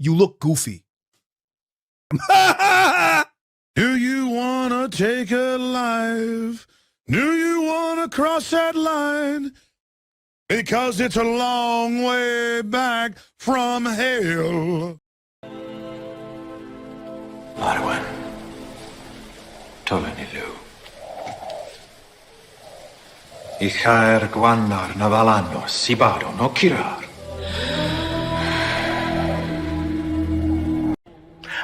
You look goofy. Do you want to take a life? Do you want to cross that line? Because it's a long way back from hell. Arwen, tulen ilu. Ichaer gwannar navalano sibado no kirar.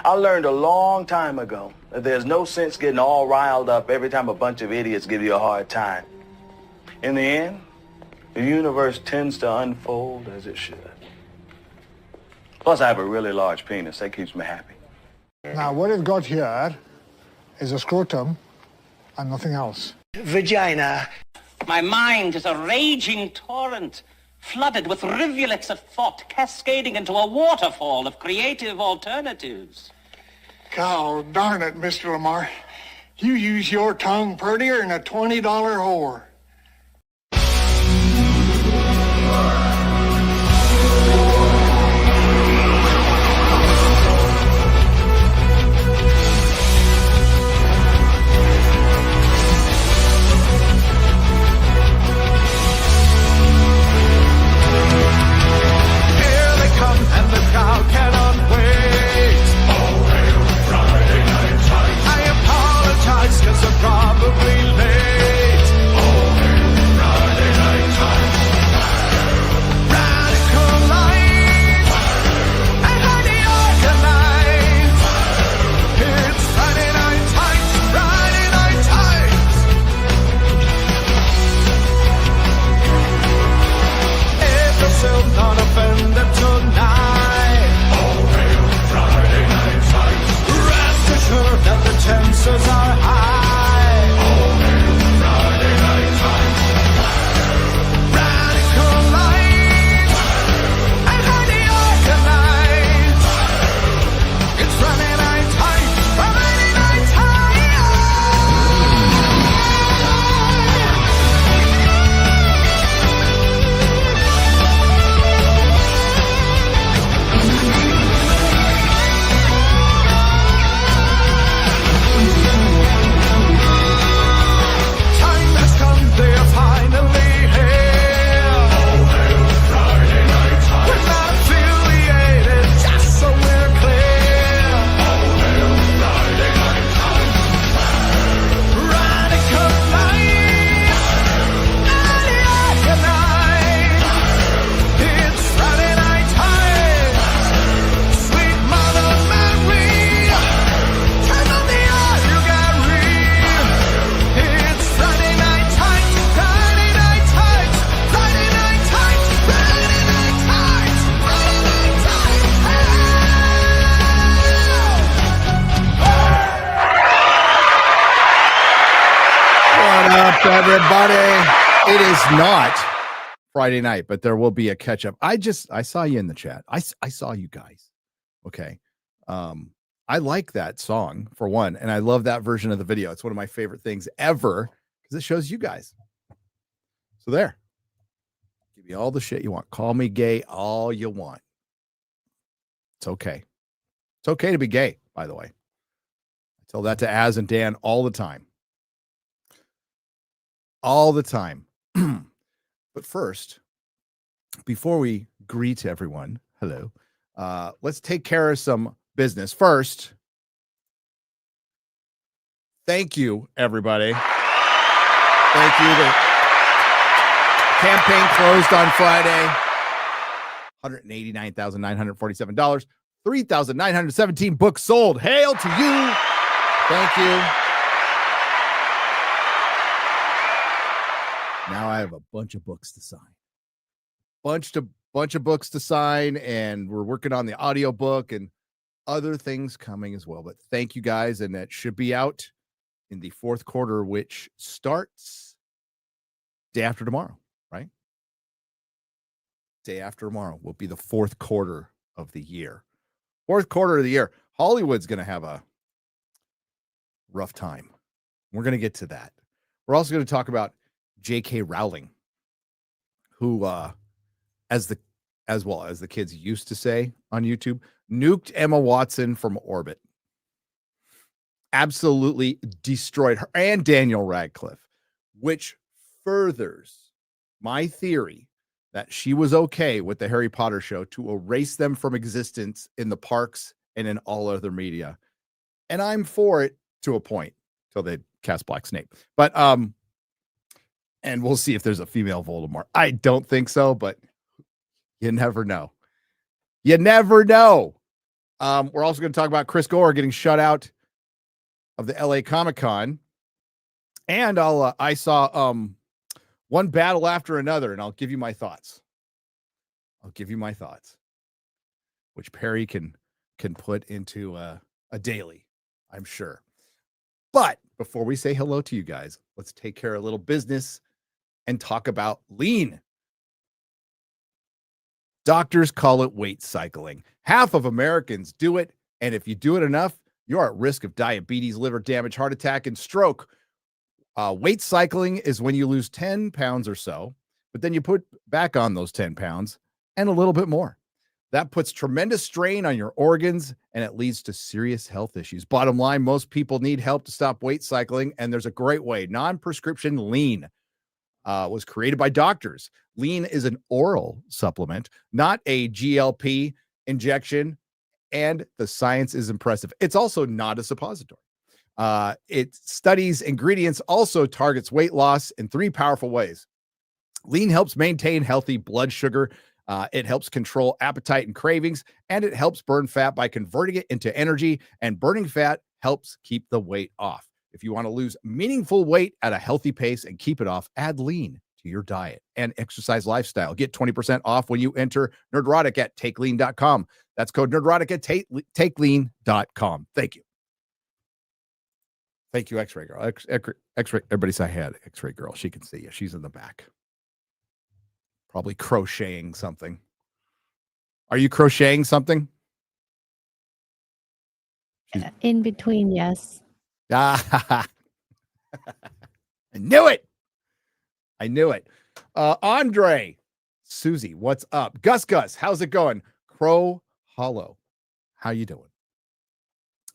I learned a long time ago that there's no sense getting all riled up every time a bunch of idiots give you a hard time. In the end, the universe tends to unfold as it should. Plus, I have a really large penis. That keeps me happy. Now, what it's got here is a scrotum and nothing else. Vagina. My mind is a raging torrent, flooded with rivulets of thought, cascading into a waterfall of creative alternatives. God darn it, Mr. Lamar. You use your tongue prettier than a $20 whore. It is not Friday night, but there will be a catch up. I saw you in the chat. I saw you guys. Okay. I like that song for one, and I love that version of the video. It's one of my favorite things ever because it shows you guys. So there. Give me all the shit you want. Call me gay all you want. It's okay. It's okay to be gay, by the way. I tell that to Az and Dan all the time. All the time. But first, before we greet everyone, hello, let's take care of some business. First, thank you, everybody. Thank you. The campaign closed on Friday. $189,947. 3,917 books sold. Hail to you. Thank you. Now I have a bunch of books to sign. Bunch of books to sign, and we're working on the audiobook and other things coming as well. But thank you guys, and that should be out in the fourth quarter, which starts day after tomorrow, right? Day after tomorrow will be the fourth quarter of the year. Fourth quarter of the year. Hollywood's going to have a rough time. We're going to get to that. We're also going to talk about J.K. Rowling, who, as as well as the kids used to say on YouTube, nuked Emma Watson from orbit. Absolutely destroyed her and Daniel Radcliffe, which furthers my theory that she was okay with the Harry Potter show to erase them from existence in the parks and in all other media. And I'm for it to a point till they cast Black Snape. But and we'll see if there's a female Voldemort. I don't think so, but you never know. You never know. We're also going to talk about Chris Gore getting shut out of the LA Comic-Con. And I saw one battle after another, and I'll give you my thoughts. Which Perry can put into a daily, I'm sure. But before we say hello to you guys, let's take care of a little business and talk about lean. Doctors call it weight cycling. Half of Americans do it, and if you do it enough, you're at risk of diabetes, liver damage, heart attack, and stroke. Weight cycling is when you lose 10 pounds or so, but then you put back on those 10 pounds and a little bit more. That puts tremendous strain on your organs, and it leads to serious health issues. Bottom line, most people need help to stop weight cycling, and there's a great way. Non-prescription lean was created by doctors. Lean is an oral supplement, not a GLP injection, and the science is impressive. It's also not a suppository. It studies ingredients, also targets weight loss in 3 powerful ways. Lean helps maintain healthy blood sugar. It helps control appetite and cravings, and it helps burn fat by converting it into energy, and burning fat helps keep the weight off. If you want to lose meaningful weight at a healthy pace and keep it off, add lean to your diet and exercise lifestyle. Get 20% off when you enter Nerdrotic at takelean.com. That's code Nerdrotic at takelean.com. Thank you. Thank you, X-Ray Girl. X-Ray, everybody say hi to X-Ray Girl. She can see you. She's in the back. Probably crocheting something. Are you crocheting something? In between, yes. I knew it. Andre, Susie, what's up? Gus, how's it going? Crow Hollow, how you doing?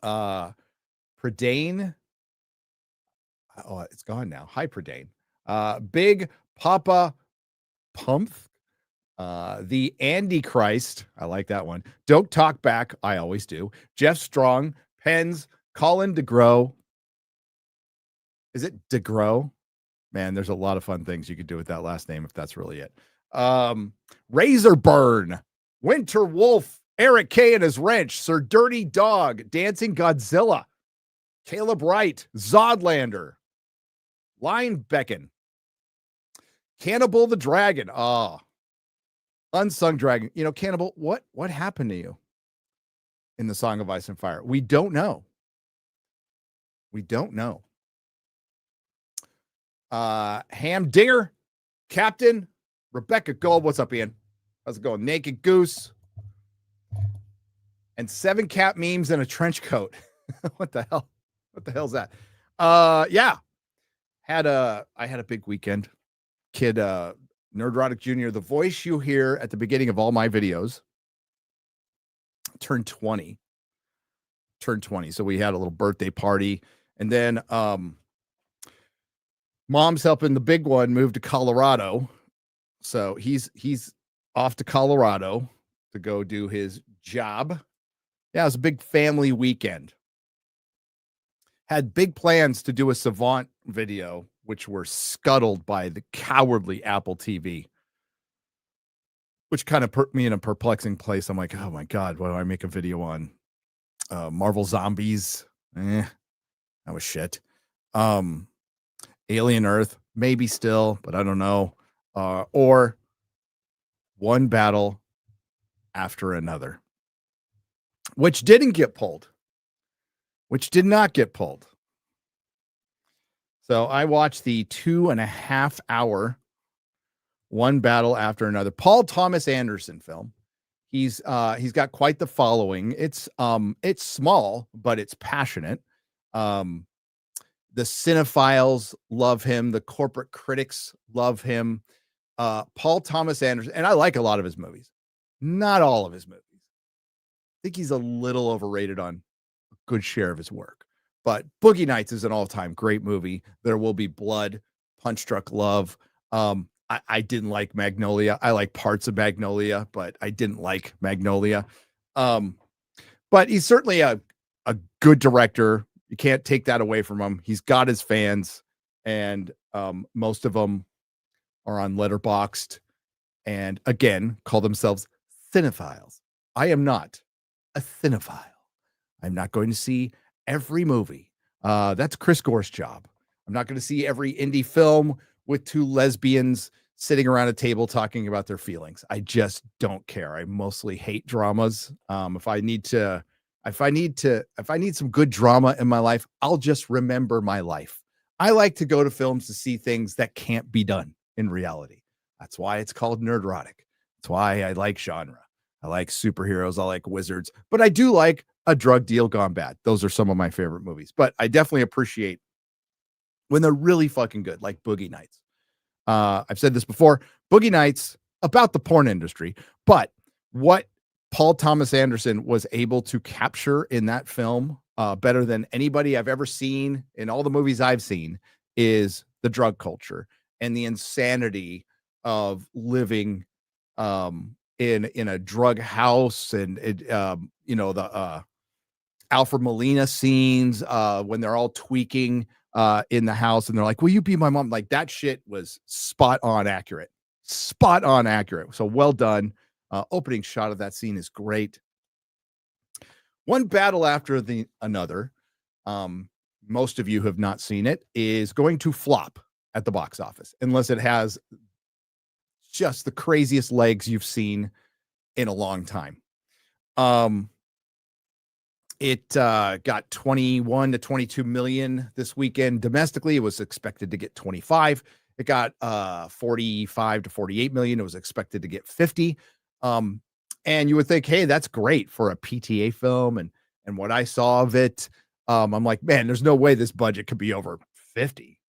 Pradane. Oh, it's gone now. Hi, Pradane. Big Papa Pumph. The Antichrist. I like that one. Don't talk back. I always do. Jeff Strong, Pens, Colin DeGrow. Is it DeGrow? Man, there's a lot of fun things you could do with that last name if that's really it. Razorburn, Winter Wolf, Eric K and his wrench, Sir Dirty Dog, Dancing Godzilla, Caleb Wright, Zodlander, Linebecken, Cannibal the Dragon. Unsung Dragon. You know, Cannibal, what happened to you in the Song of Ice and Fire? We don't know. Ham Dinger, Captain, Rebecca Gold. What's up, Ian? How's it going? Naked Goose. And 7 cat memes in a trench coat. What the hell? What the hell's that? Yeah. I had a big weekend. Kid, Nerdrotic Jr., the voice you hear at the beginning of all my videos, turned 20. So we had a little birthday party. And then mom's helping the big one move to Colorado. So he's off to Colorado to go do his job. Yeah, it was a big family weekend. Had big plans to do a Savant video, which were scuttled by the cowardly Apple TV, which kind of put me in a perplexing place. I'm like, oh my God, why do I make a video on Marvel Zombies? That was shit. Alien Earth, maybe still, but I don't know. Or One Battle After Another, which did not get pulled. So I watched the 2.5 hour One Battle After Another Paul Thomas Anderson film. He's got quite the following. It's small, but it's passionate. The cinephiles love him. The corporate critics love him. Paul Thomas Anderson, and I like a lot of his movies. Not all of his movies. I think he's a little overrated on a good share of his work. But Boogie Nights is an all-time great movie. There Will Be Blood, Punch Drunk Love. I didn't like Magnolia. I like parts of Magnolia, but I didn't like Magnolia. But he's certainly a good director. You can't take that away from him. He's got his fans, and most of them are on Letterboxd, and again, call themselves cinephiles. I am not a cinephile. I'm not going to see every movie. That's Chris Gore's job. I'm not going to see every indie film with two lesbians sitting around a table talking about their feelings. I just don't care. I mostly hate dramas. If I need some good drama in my life, I'll just remember my life. I like to go to films to see things that can't be done in reality. That's why it's called Nerdrotic. That's why I like genre. I like superheroes. I like wizards, but I do like A Drug Deal Gone Bad. Those are some of my favorite movies, but I definitely appreciate when they're really fucking good, like Boogie Nights. I've said this before, Boogie Nights about the porn industry, but what Paul Thomas Anderson was able to capture in that film, better than anybody I've ever seen in all the movies I've seen, is the drug culture and the insanity of living in a drug house, and the Alfred Molina scenes when they're all tweaking in the house, and they're like, "Will you be my mom?" Like, that shit was spot on accurate. So well done. Opening shot of that scene is great. One battle after another, most of you have not seen it, is going to flop at the box office unless it has just the craziest legs you've seen in a long time. It got 21 to 22 million this weekend. Domestically, it was expected to get 25. It got 45 to 48 million. It was expected to get 50. And you would think, hey, that's great for a PTA film. And what I saw of it, I'm like, man, there's no way this budget could be over 50.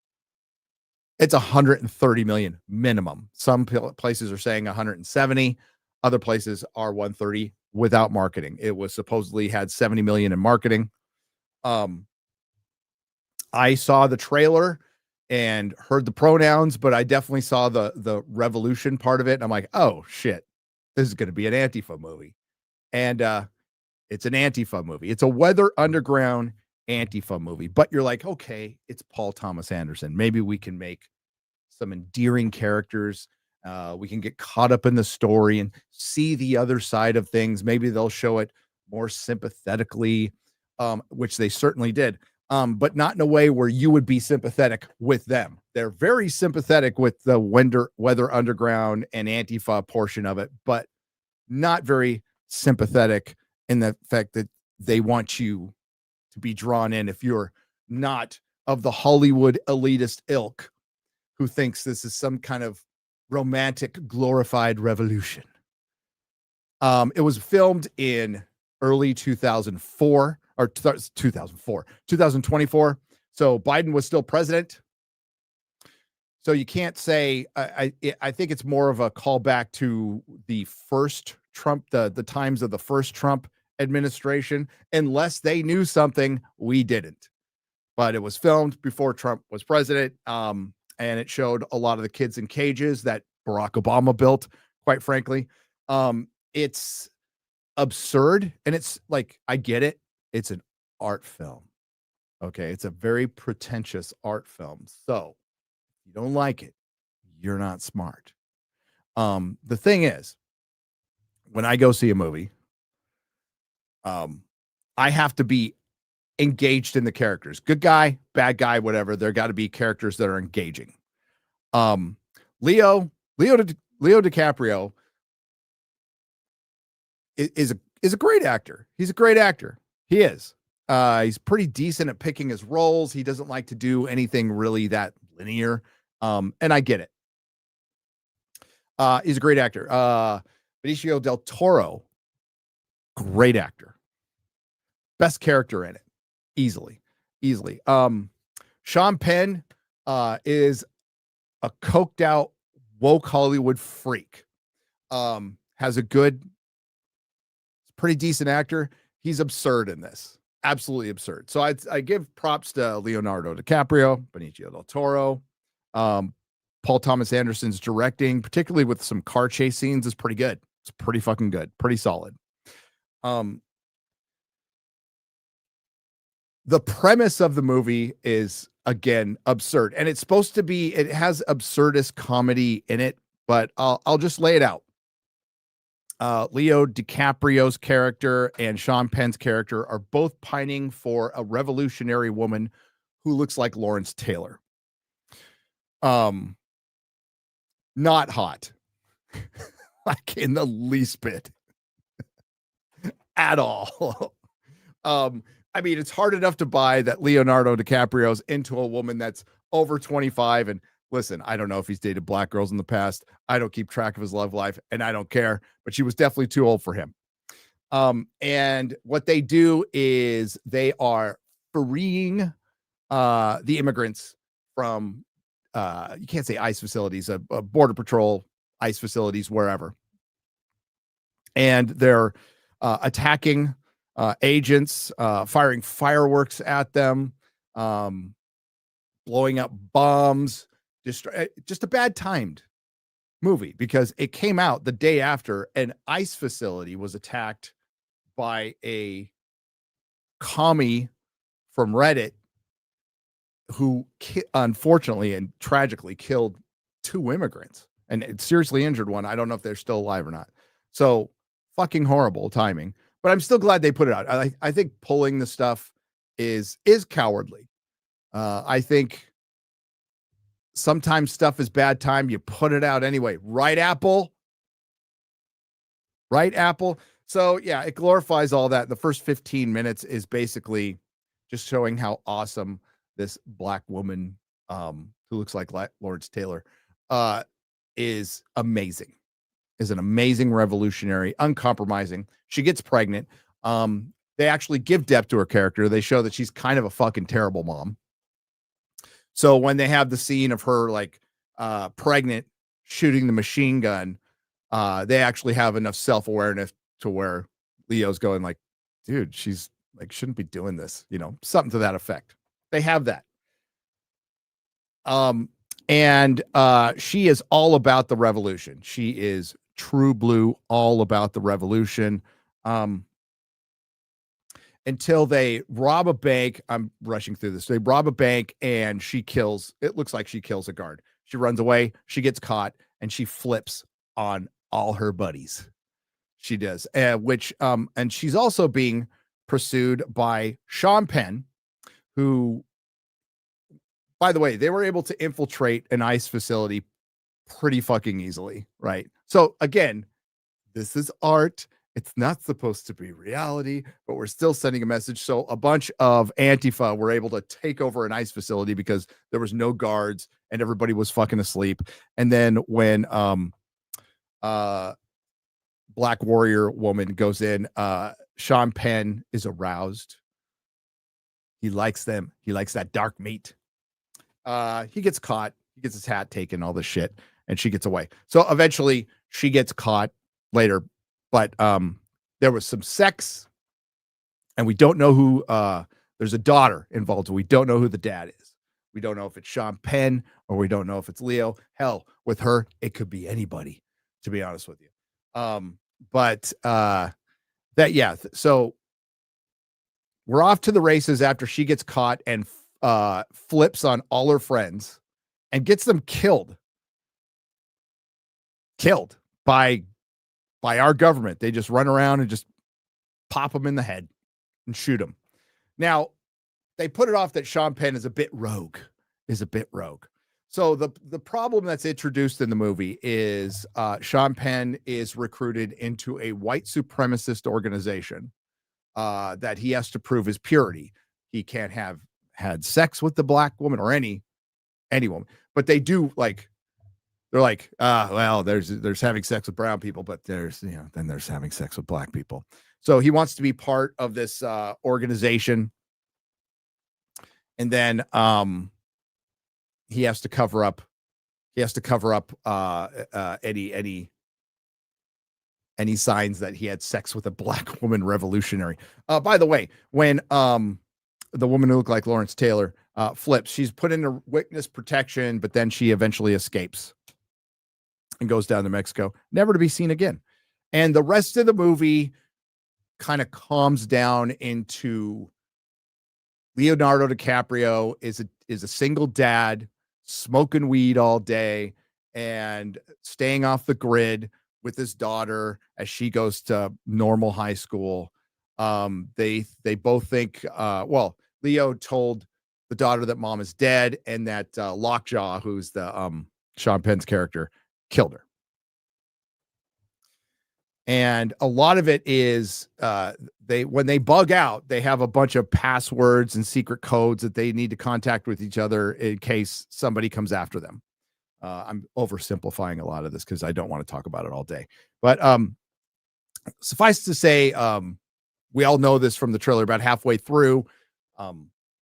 It's 130 million minimum. Some places are saying 170. Other places are 130 without marketing. It was supposedly had 70 million in marketing. I saw the trailer and heard the pronouns, but I definitely saw the revolution part of it. And I'm like, oh shit, this is going to be an Antifa movie. And it's an Antifa movie. It's a Weather Underground Antifa movie. But you're like, okay, it's Paul Thomas Anderson. Maybe we can make some endearing characters. We can get caught up in the story and see the other side of things. Maybe they'll show it more sympathetically, which they certainly did, but not in a way where you would be sympathetic with them. They're very sympathetic with the Weather Underground and Antifa portion of it, but not very sympathetic in the fact that they want you to be drawn in if you're not of the Hollywood elitist ilk who thinks this is some kind of romantic glorified revolution. It was filmed in early 2024. So Biden was still president. So you can't say, I think it's more of a callback to the first Trump, the times of the first Trump administration, unless they knew something we didn't. But it was filmed before Trump was president. And it showed a lot of the kids in cages that Barack Obama built, quite frankly. It's absurd. And it's like, I get it. It's an art film. Okay. It's a very pretentious art film. So if you don't like it, you're not smart. The thing is, when I go see a movie, I have to be engaged in the characters. Good guy, bad guy, whatever. There got to be characters that are engaging. Leo DiCaprio is a great actor. He's a great actor. He is. He's pretty decent at picking his roles. He doesn't like to do anything really that linear. And I get it. He's a great actor. Benicio del Toro, great actor. Best character in it. Easily. Sean Penn is a coked out woke Hollywood freak. Has a good Pretty decent actor. He's absurd in this. Absolutely absurd. So I give props to Leonardo DiCaprio, Benicio del Toro. Paul Thomas Anderson's directing, particularly with some car chase scenes, is pretty good. It's pretty fucking good. Pretty solid. The premise of the movie is, again, absurd. And it's supposed to be, it has absurdist comedy in it, but I'll just lay it out. Leo DiCaprio's character and Sean Penn's character are both pining for a revolutionary woman who looks like Lawrence Taylor. Not hot. Like in the least bit. At all. I mean, it's hard enough to buy that Leonardo DiCaprio's into a woman that's over 25. And listen, I don't know if he's dated black girls in the past. I don't keep track of his love life, and I don't care, but she was definitely too old for him. And what they do is they are freeing the immigrants from, you can't say ICE facilities, border patrol, ICE facilities, wherever. And they're attacking agents, firing fireworks at them, blowing up bombs, just a bad timed movie because it came out the day after an ICE facility was attacked by a commie from Reddit who unfortunately and tragically killed 2 immigrants and it seriously injured one. I don't know if they're still alive or not. So fucking horrible timing. But I'm still glad they put it out. I think pulling the stuff is cowardly. I think sometimes stuff is bad time. You put it out anyway. Right, Apple? Right, Apple? So, yeah, it glorifies all that. The first 15 minutes is basically just showing how awesome this black woman who looks like Lawrence Taylor is amazing. Is an amazing revolutionary, uncompromising. She gets pregnant. They actually give depth to her character. They show that she's kind of a fucking terrible mom. So when they have the scene of her like pregnant, shooting the machine gun, they actually have enough self-awareness to where Leo's going like, dude, she's like, shouldn't be doing this, you know, something to that effect. They have that. And she is all about the revolution. She is true blue, all about the revolution. Until they rob a bank. I'm rushing through this. They rob a bank and it looks like she kills a guard. She runs away, she gets caught, and she flips on all her buddies. She does, and she's also being pursued by Sean Penn, who, by the way, they were able to infiltrate an ICE facility pretty fucking easily, right? So again, this is art. It's not supposed to be reality, but we're still sending a message. So a bunch of Antifa were able to take over an ICE facility because there was no guards and everybody was fucking asleep. And then when Black Warrior woman goes in, Sean Penn is aroused. He likes them. He likes that dark meat. He gets caught. He gets his hat taken, all this shit, and she gets away. So eventually she gets caught later. But there was some sex, and we don't know who. There's a daughter involved. We don't know who the dad is. We don't know if it's Sean Penn or we don't know if it's Leo. Hell, with her, it could be anybody, to be honest with you. So we're off to the races after she gets caught and flips on all her friends and gets them killed by our government. They just run around and just pop them in the head and shoot them. Now, they put it off that Sean Penn is a bit rogue. So the problem that's introduced in the movie is Sean Penn is recruited into a white supremacist organization that he has to prove his purity. He can't have had sex with the black woman or any woman, but they do like. They're like, well, there's having sex with brown people, but then there's having sex with black people. So he wants to be part of this organization. And then he has to cover up any and he signs that he had sex with a black woman revolutionary. By the way, when the woman who looked like Lawrence Taylor flips, she's put into witness protection, but then she eventually escapes and goes down to Mexico, never to be seen again. And the rest of the movie kind of calms down into Leonardo DiCaprio is a single dad, smoking weed all day and staying off the grid with his daughter as she goes to normal high school. They both think, Leo told the daughter that mom is dead and that Lockjaw, who's the Sean Penn's character, killed her. And a lot of it is when they bug out, they have a bunch of passwords and secret codes that they need to contact with each other in case somebody comes after them. I'm oversimplifying a lot of this because I don't want to talk about it all day. But suffice to say, we all know this from the trailer. About halfway through,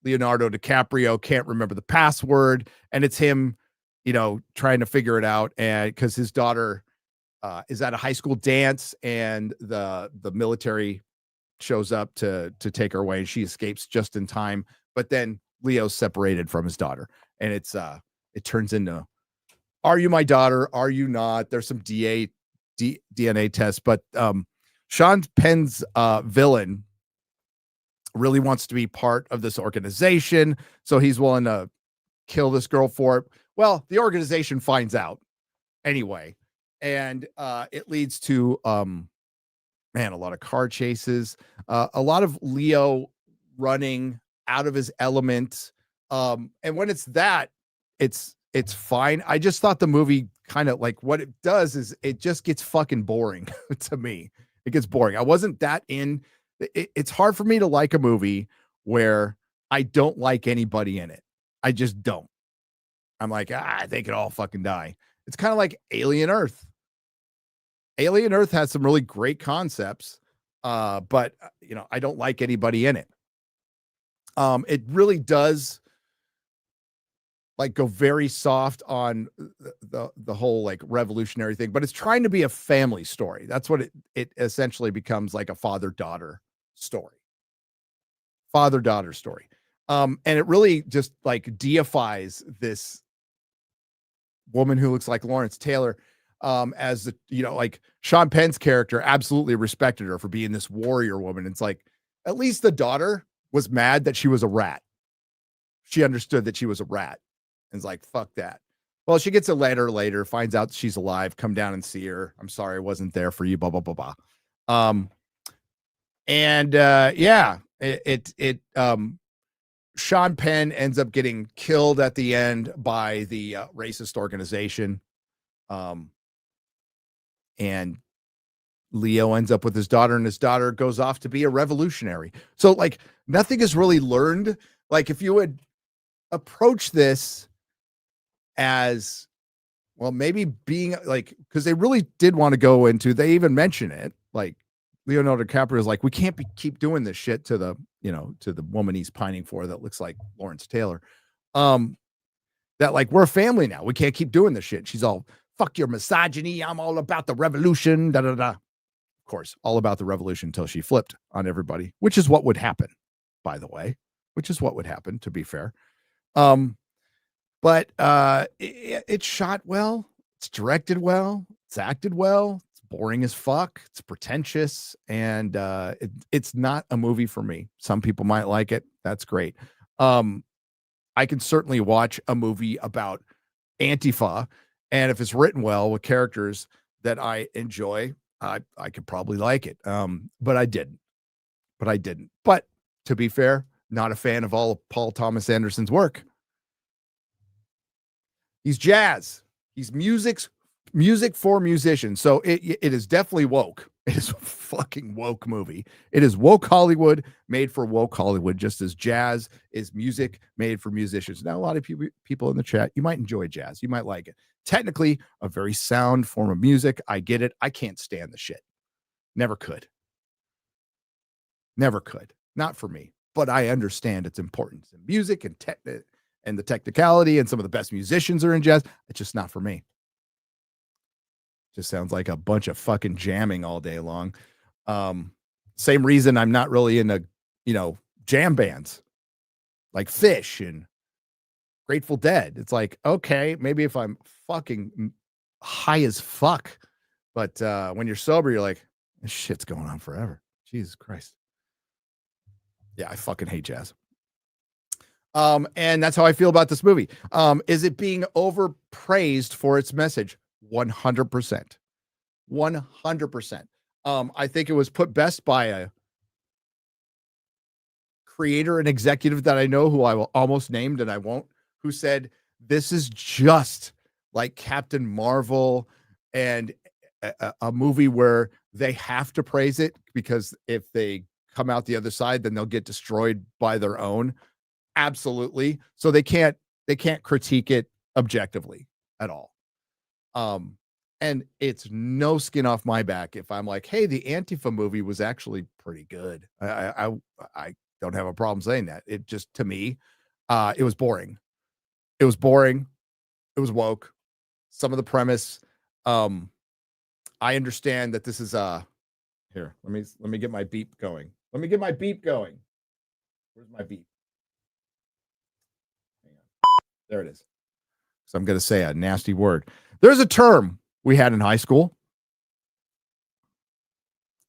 Leonardo DiCaprio can't remember the password, and it's him, trying to figure it out. And because his daughter is at a high school dance, and the military shows up to take her away, and she escapes just in time. But then Leo's separated from his daughter, and it turns into, are you my daughter? Are you not? There's some DNA tests, but Sean Penn's villain really wants to be part of this organization, so he's willing to kill this girl for it. Well, the organization finds out anyway, and it leads to a lot of car chases, a lot of Leo running out of his element, and when it's that, it's fine. I just thought the movie kind of, like, what it does is it just gets fucking boring to me. It gets boring. I wasn't that in. It's hard for me to like a movie where I don't like anybody in it. I just don't. I'm like, they could all fucking die. It's kind of like Alien Earth. Alien Earth has some really great concepts, but I don't like anybody in it. It really does go very soft on the whole revolutionary thing, but it's trying to be a family story. That's what it essentially becomes, like a father-daughter story. And it really just deifies this woman who looks like Lawrence Taylor, as Sean Penn's character absolutely respected her for being this warrior woman. It's like, at least the daughter was mad that she was a rat. She understood that she was a rat. And it's like, fuck that. Well, she gets a letter later, finds out she's alive. Come down and see her. I'm sorry I wasn't there for you. Blah, blah, blah, blah. Sean Penn ends up getting killed at the end by the racist organization. And Leo ends up with his daughter, and his daughter goes off to be a revolutionary. So nothing is really learned. If you would approach this as, well, maybe being because they really did want to go into, they even mention it, Leonardo DiCaprio is we can't keep doing this shit to the woman he's pining for that looks like Lawrence Taylor. That we're a family now. We can't keep doing this shit. She's all, fuck your misogyny. I'm all about the revolution. Da da da. Of course, all about the revolution until she flipped on everybody, which is what would happen, by the way. Which is what would happen, to be fair. But it's shot well, it's directed well, it's acted well, it's boring as fuck, it's pretentious, and it's not a movie for me. Some people might like it. That's great. I can certainly watch a movie about Antifa, and if it's written well with characters that I enjoy, I could probably like it. But I didn't. But to be fair, not a fan of all of Paul Thomas Anderson's work. He's jazz. He's music for musicians. So it is definitely woke. It is a fucking woke movie. It is woke Hollywood made for woke Hollywood, just as jazz is music made for musicians. Now, a lot of people in the chat, you might enjoy jazz. You might like it. Technically, a very sound form of music. I get it. I can't stand the shit. Never could. Not for me. But I understand its importance in music and the technicality, and some of the best musicians are in jazz. It's just not for me. Just sounds like a bunch of fucking jamming all day long. Same reason I'm not really into, jam bands like Fish and Grateful Dead. It's like, okay, maybe if I'm fucking high as fuck, but when you're sober, you're like, this shit's going on forever. Jesus Christ. Yeah, I fucking hate jazz. And that's how I feel about this movie. Is it being overpraised for its message? 100%. 100%. I think it was put best by a creator and executive that I know, who I will almost named and I won't, who said, this is just like Captain Marvel and a movie where they have to praise it, because if they come out the other side, then they'll get destroyed by their own. Absolutely. So they can't critique it objectively at all. And it's no skin off my back if I'm like, hey, the Antifa movie was actually pretty good. I don't have a problem saying that. It just, to me, it was boring. It was boring. It was woke. Some of the premise, I understand that this is here. Let me get my beep going. Let me get my beep going. Where's my beep? Hang on. There it is. So I'm going to say a nasty word. There's a term we had in high school.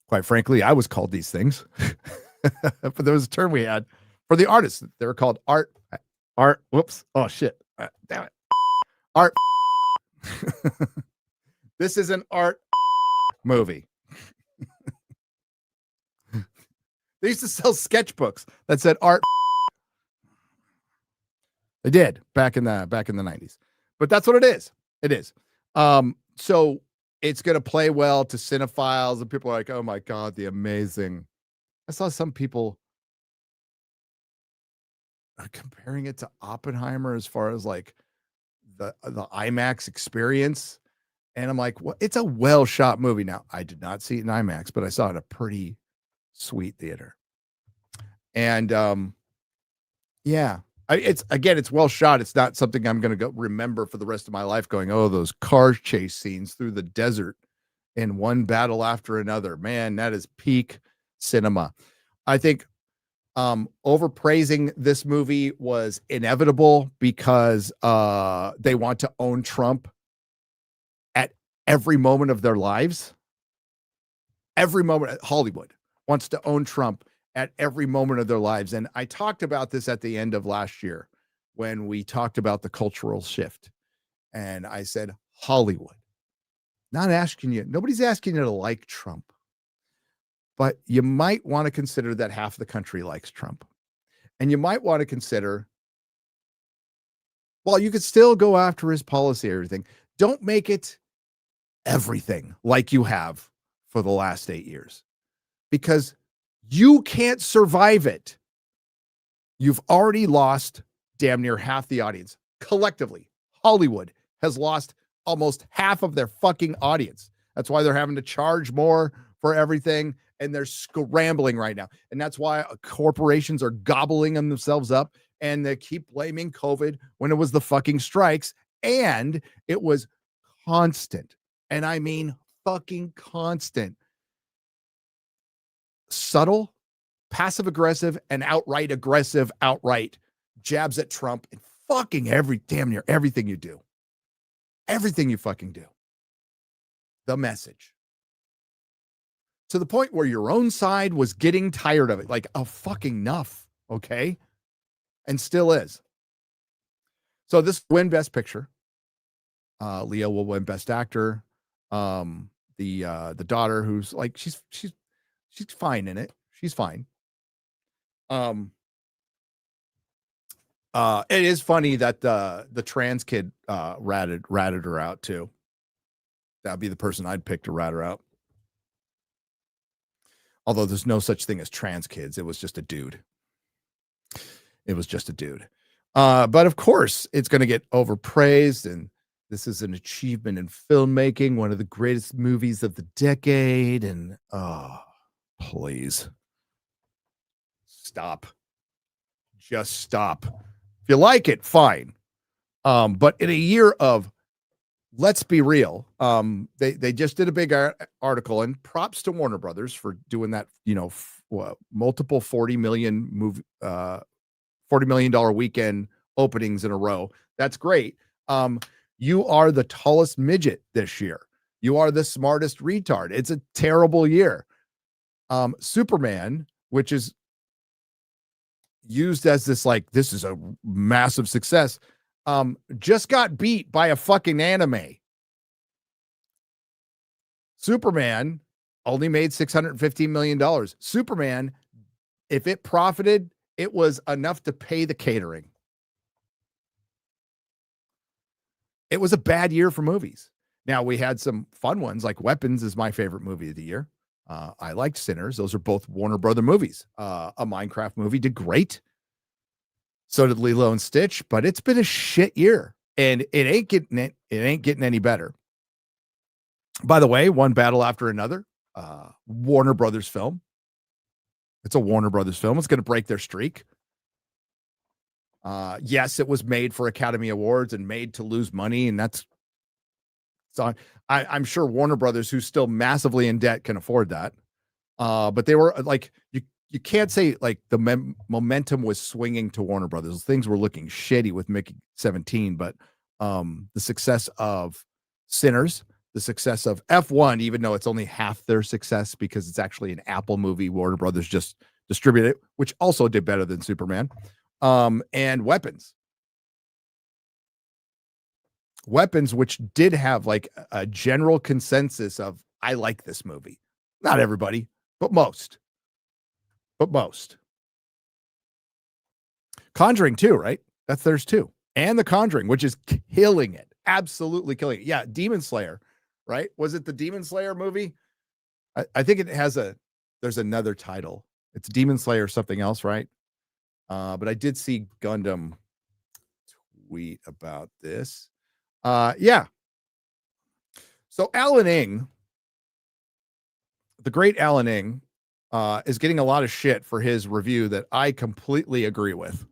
Quite frankly, I was called these things. But there was a term we had for the artists. They were called art. Whoops. Oh, shit. Damn it. Art. This is an art movie. They used to sell sketchbooks that said art. They did back in the 90s. But that's what it is. It is. So it's going to play well to cinephiles, and people are like, oh my God, the amazing. I saw some people are comparing it to Oppenheimer as far as like the IMAX experience. And I'm like, well, it's a well shot movie. Now, I did not see it in IMAX, but I saw it in a pretty sweet theater. And yeah, it's well shot. It's not something I'm going to go remember for the rest of my life going, oh, those car chase scenes through the desert in one battle after another. Man, that is peak cinema. I think overpraising this movie was inevitable because they want to own Trump at every moment of their lives. Every moment. Hollywood wants to own Trump at every moment of their lives. And I talked about this at the end of last year when we talked about the cultural shift. And I said, Hollywood, nobody's asking you to like Trump, but you might want to consider that half the country likes Trump. And you might want to consider, well, you could still go after his policy or everything. Don't make it everything like you have for the last 8 years, because you can't survive it. You've already lost damn near half the audience. Collectively, Hollywood has lost almost half of their fucking audience. That's why they're having to charge more for everything, and they're scrambling right now. And that's why corporations are gobbling themselves up, and they keep blaming COVID when it was the fucking strikes, and it was constant. And I mean fucking constant. Subtle, passive aggressive, and outright aggressive, outright jabs at Trump and fucking damn near everything you do. Everything you fucking do. The message. To the point where your own side was getting tired of it. Like, oh, fucking enough. Okay. And still is. So this will win Best Picture. Leo will win Best Actor. The daughter, who's like, she's fine in it. She's fine. It is funny that the trans kid ratted her out too. That'd be the person I'd pick to rat her out. Although there's no such thing as trans kids. It was just a dude. But of course, it's going to get overpraised, and this is an achievement in filmmaking, one of the greatest movies of the decade. And please stop. Just stop. If you like it, fine. But in a year of let's be real. They just did a big article, and props to Warner Brothers for doing that. Multiple $40 million weekend openings in a row. That's great. You are the tallest midget this year. You are the smartest retard. It's a terrible year. Superman, which is used as this, like, this is a massive success, just got beat by a fucking anime. Superman only made $615 million. Superman, if it profited, it was enough to pay the catering. It was a bad year for movies. Now, we had some fun ones, like Weapons is my favorite movie of the year. I liked Sinners. Those are both Warner Brother movies. A Minecraft movie did great. So did Lilo and Stitch, but it's been a shit year, and it ain't getting any better. By the way, One Battle After Another, Warner Brothers film. It's a Warner Brothers film. It's going to break their streak. Yes, it was made for Academy Awards and made to lose money, and that's so I'm sure Warner Brothers, who's still massively in debt, can afford that. But they were like, you can't say like the momentum was swinging to Warner Brothers. Things were looking shitty with Mickey 17, but the success of Sinners, the success of F1, even though it's only half their success because it's actually an Apple movie, Warner Brothers just distributed it, which also did better than Superman. And Weapons, which did have like a general consensus of, I like this movie. Not everybody, but most. Conjuring 2, right? That's theirs too. And The Conjuring, which is killing it. Absolutely killing it. Yeah, Demon Slayer, right? Was it the Demon Slayer movie? I think there's another title. It's Demon Slayer or something else, right? But I did see Gundam tweet about this. Yeah. So Alan Ng, the great Alan Ng, is getting a lot of shit for his review that I completely agree with.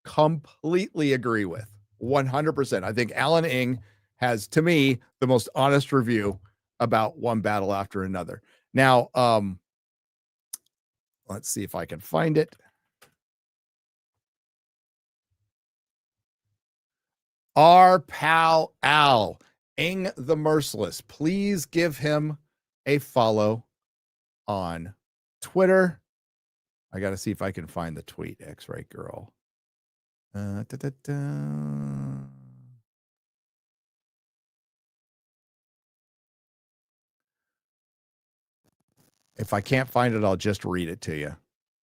100%. I think Alan Ng has, to me, the most honest review about One Battle After Another. Now, let's see if I can find it. Our pal Al, Ng the Merciless. Please give him a follow on Twitter. I got to see if I can find the tweet, X-Ray Girl. If I can't find it, I'll just read it to you.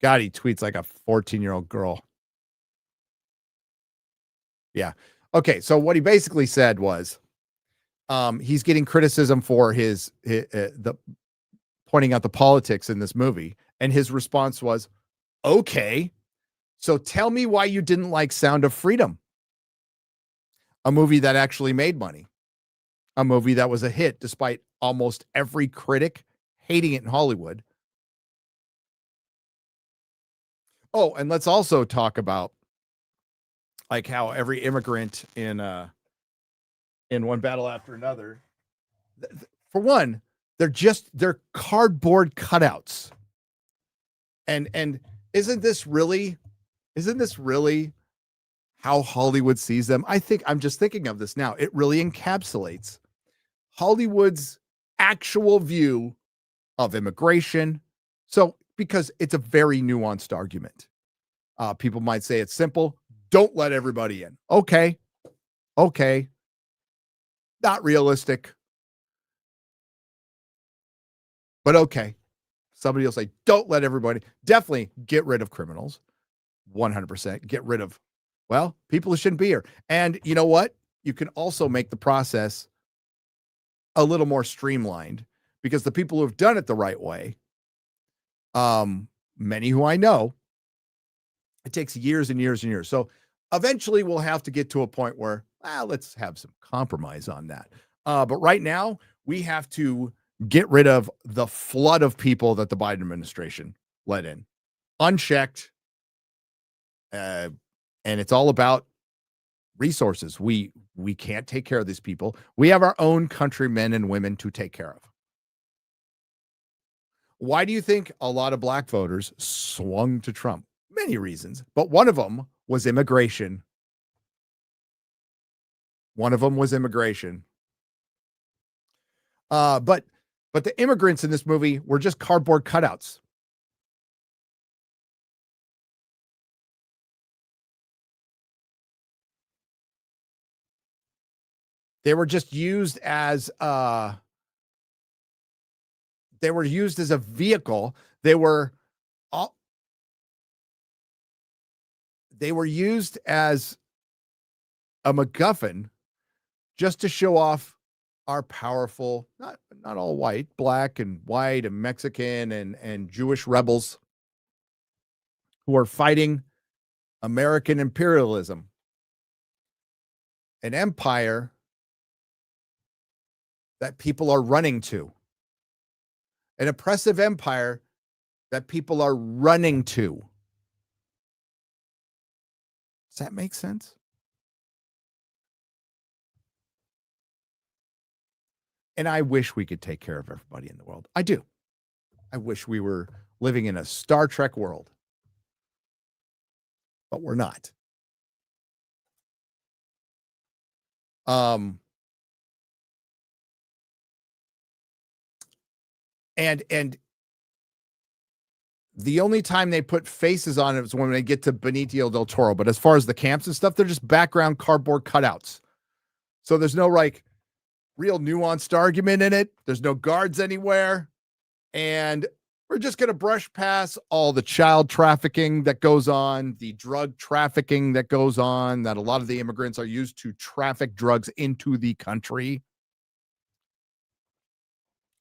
God, he tweets like a 14-year-old girl. Yeah. Okay, so what he basically said was, he's getting criticism for the pointing out the politics in this movie, and his response was, "Okay, so tell me why you didn't like Sound of Freedom, a movie that actually made money, a movie that was a hit despite almost every critic hating it in Hollywood." Oh, and let's also talk about like how every immigrant in One Battle After Another, for one, they're cardboard cutouts. And isn't this really how Hollywood sees them? I think I'm just thinking of this now. It really encapsulates Hollywood's actual view of immigration. So, because it's a very nuanced argument. People might say it's simple. Don't let everybody in. Okay. Not realistic. But okay. Somebody will say, don't let everybody. Definitely get rid of criminals. 100%. Get rid of, well, people who shouldn't be here. And you know what? You can also make the process a little more streamlined, because the people who have done it the right way, many who I know, it takes years and years and years. So eventually we'll have to get to a point where, let's have some compromise on that. But right now we have to get rid of the flood of people that the Biden administration let in unchecked. And it's all about resources. We can't take care of these people. We have our own countrymen and women to take care of. Why do you think a lot of black voters swung to Trump? Many reasons, but one of them was immigration. One of them was immigration. But the immigrants in this movie were just cardboard cutouts. They were just used as a vehicle. They were used as a MacGuffin just to show off our powerful, not all white, black and white and Mexican and Jewish rebels who are fighting American imperialism, an empire that people are running to, an oppressive empire that people are running to. Does that make sense? And I wish we could take care of everybody in the world. I do. I wish we were living in a Star Trek world. But we're not. And the only time they put faces on it is when they get to Benicio del Toro. But as far as the camps and stuff, they're just background cardboard cutouts. So there's no like real nuanced argument in it. There's no guards anywhere. And we're just going to brush past all the child trafficking that goes on, the drug trafficking that goes on, that a lot of the immigrants are used to traffic drugs into the country.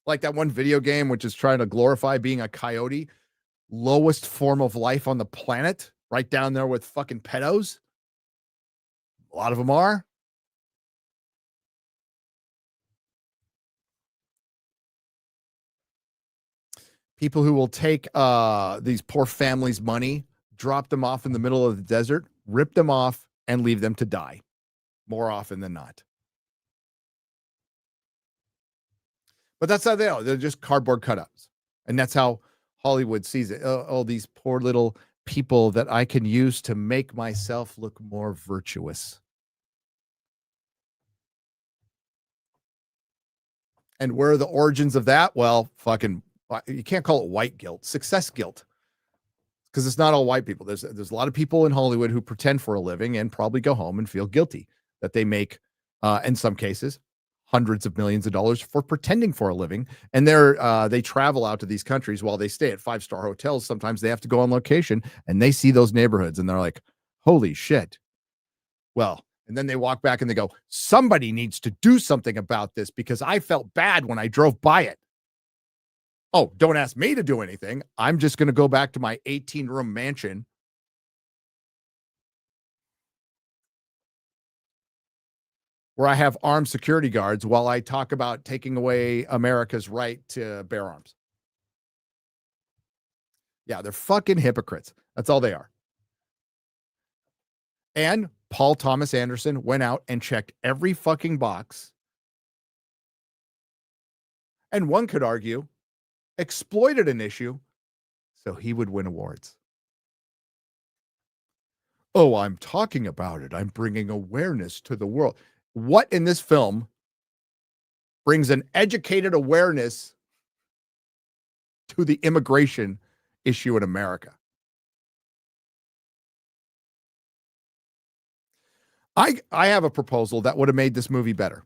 Like that one video game, which is trying to glorify being a coyote, lowest form of life on the planet, right down there with fucking pedos. A lot of them are. People who will take these poor families' money, drop them off in the middle of the desert, rip them off, and leave them to die more often than not. But that's how they are. They're just cardboard cutouts. And that's how Hollywood sees it. Oh, these poor little people that I can use to make myself look more virtuous. And where are the origins of that? Well, fucking, you can't call it white guilt, success guilt. Because it's not all white people. There's a lot of people in Hollywood who pretend for a living and probably go home and feel guilty that they make, in some cases, hundreds of millions of dollars for pretending for a living. And they travel out to these countries while they stay at 5-star hotels. Sometimes they have to go on location and they see those neighborhoods and they're like, holy shit. Well, and then they walk back and they go, somebody needs to do something about this because I felt bad when I drove by it. Oh, don't ask me to do anything. I'm just going to go back to my 18-room mansion. Where I have armed security guards while I talk about taking away America's right to bear arms. Yeah, they're fucking hypocrites. That's all they are. And Paul Thomas Anderson went out and checked every fucking box. And one could argue, exploited an issue so he would win awards. Oh, I'm talking about it. I'm bringing awareness to the world. What in this film brings an educated awareness to the immigration issue in America? I have a proposal that would have made this movie better.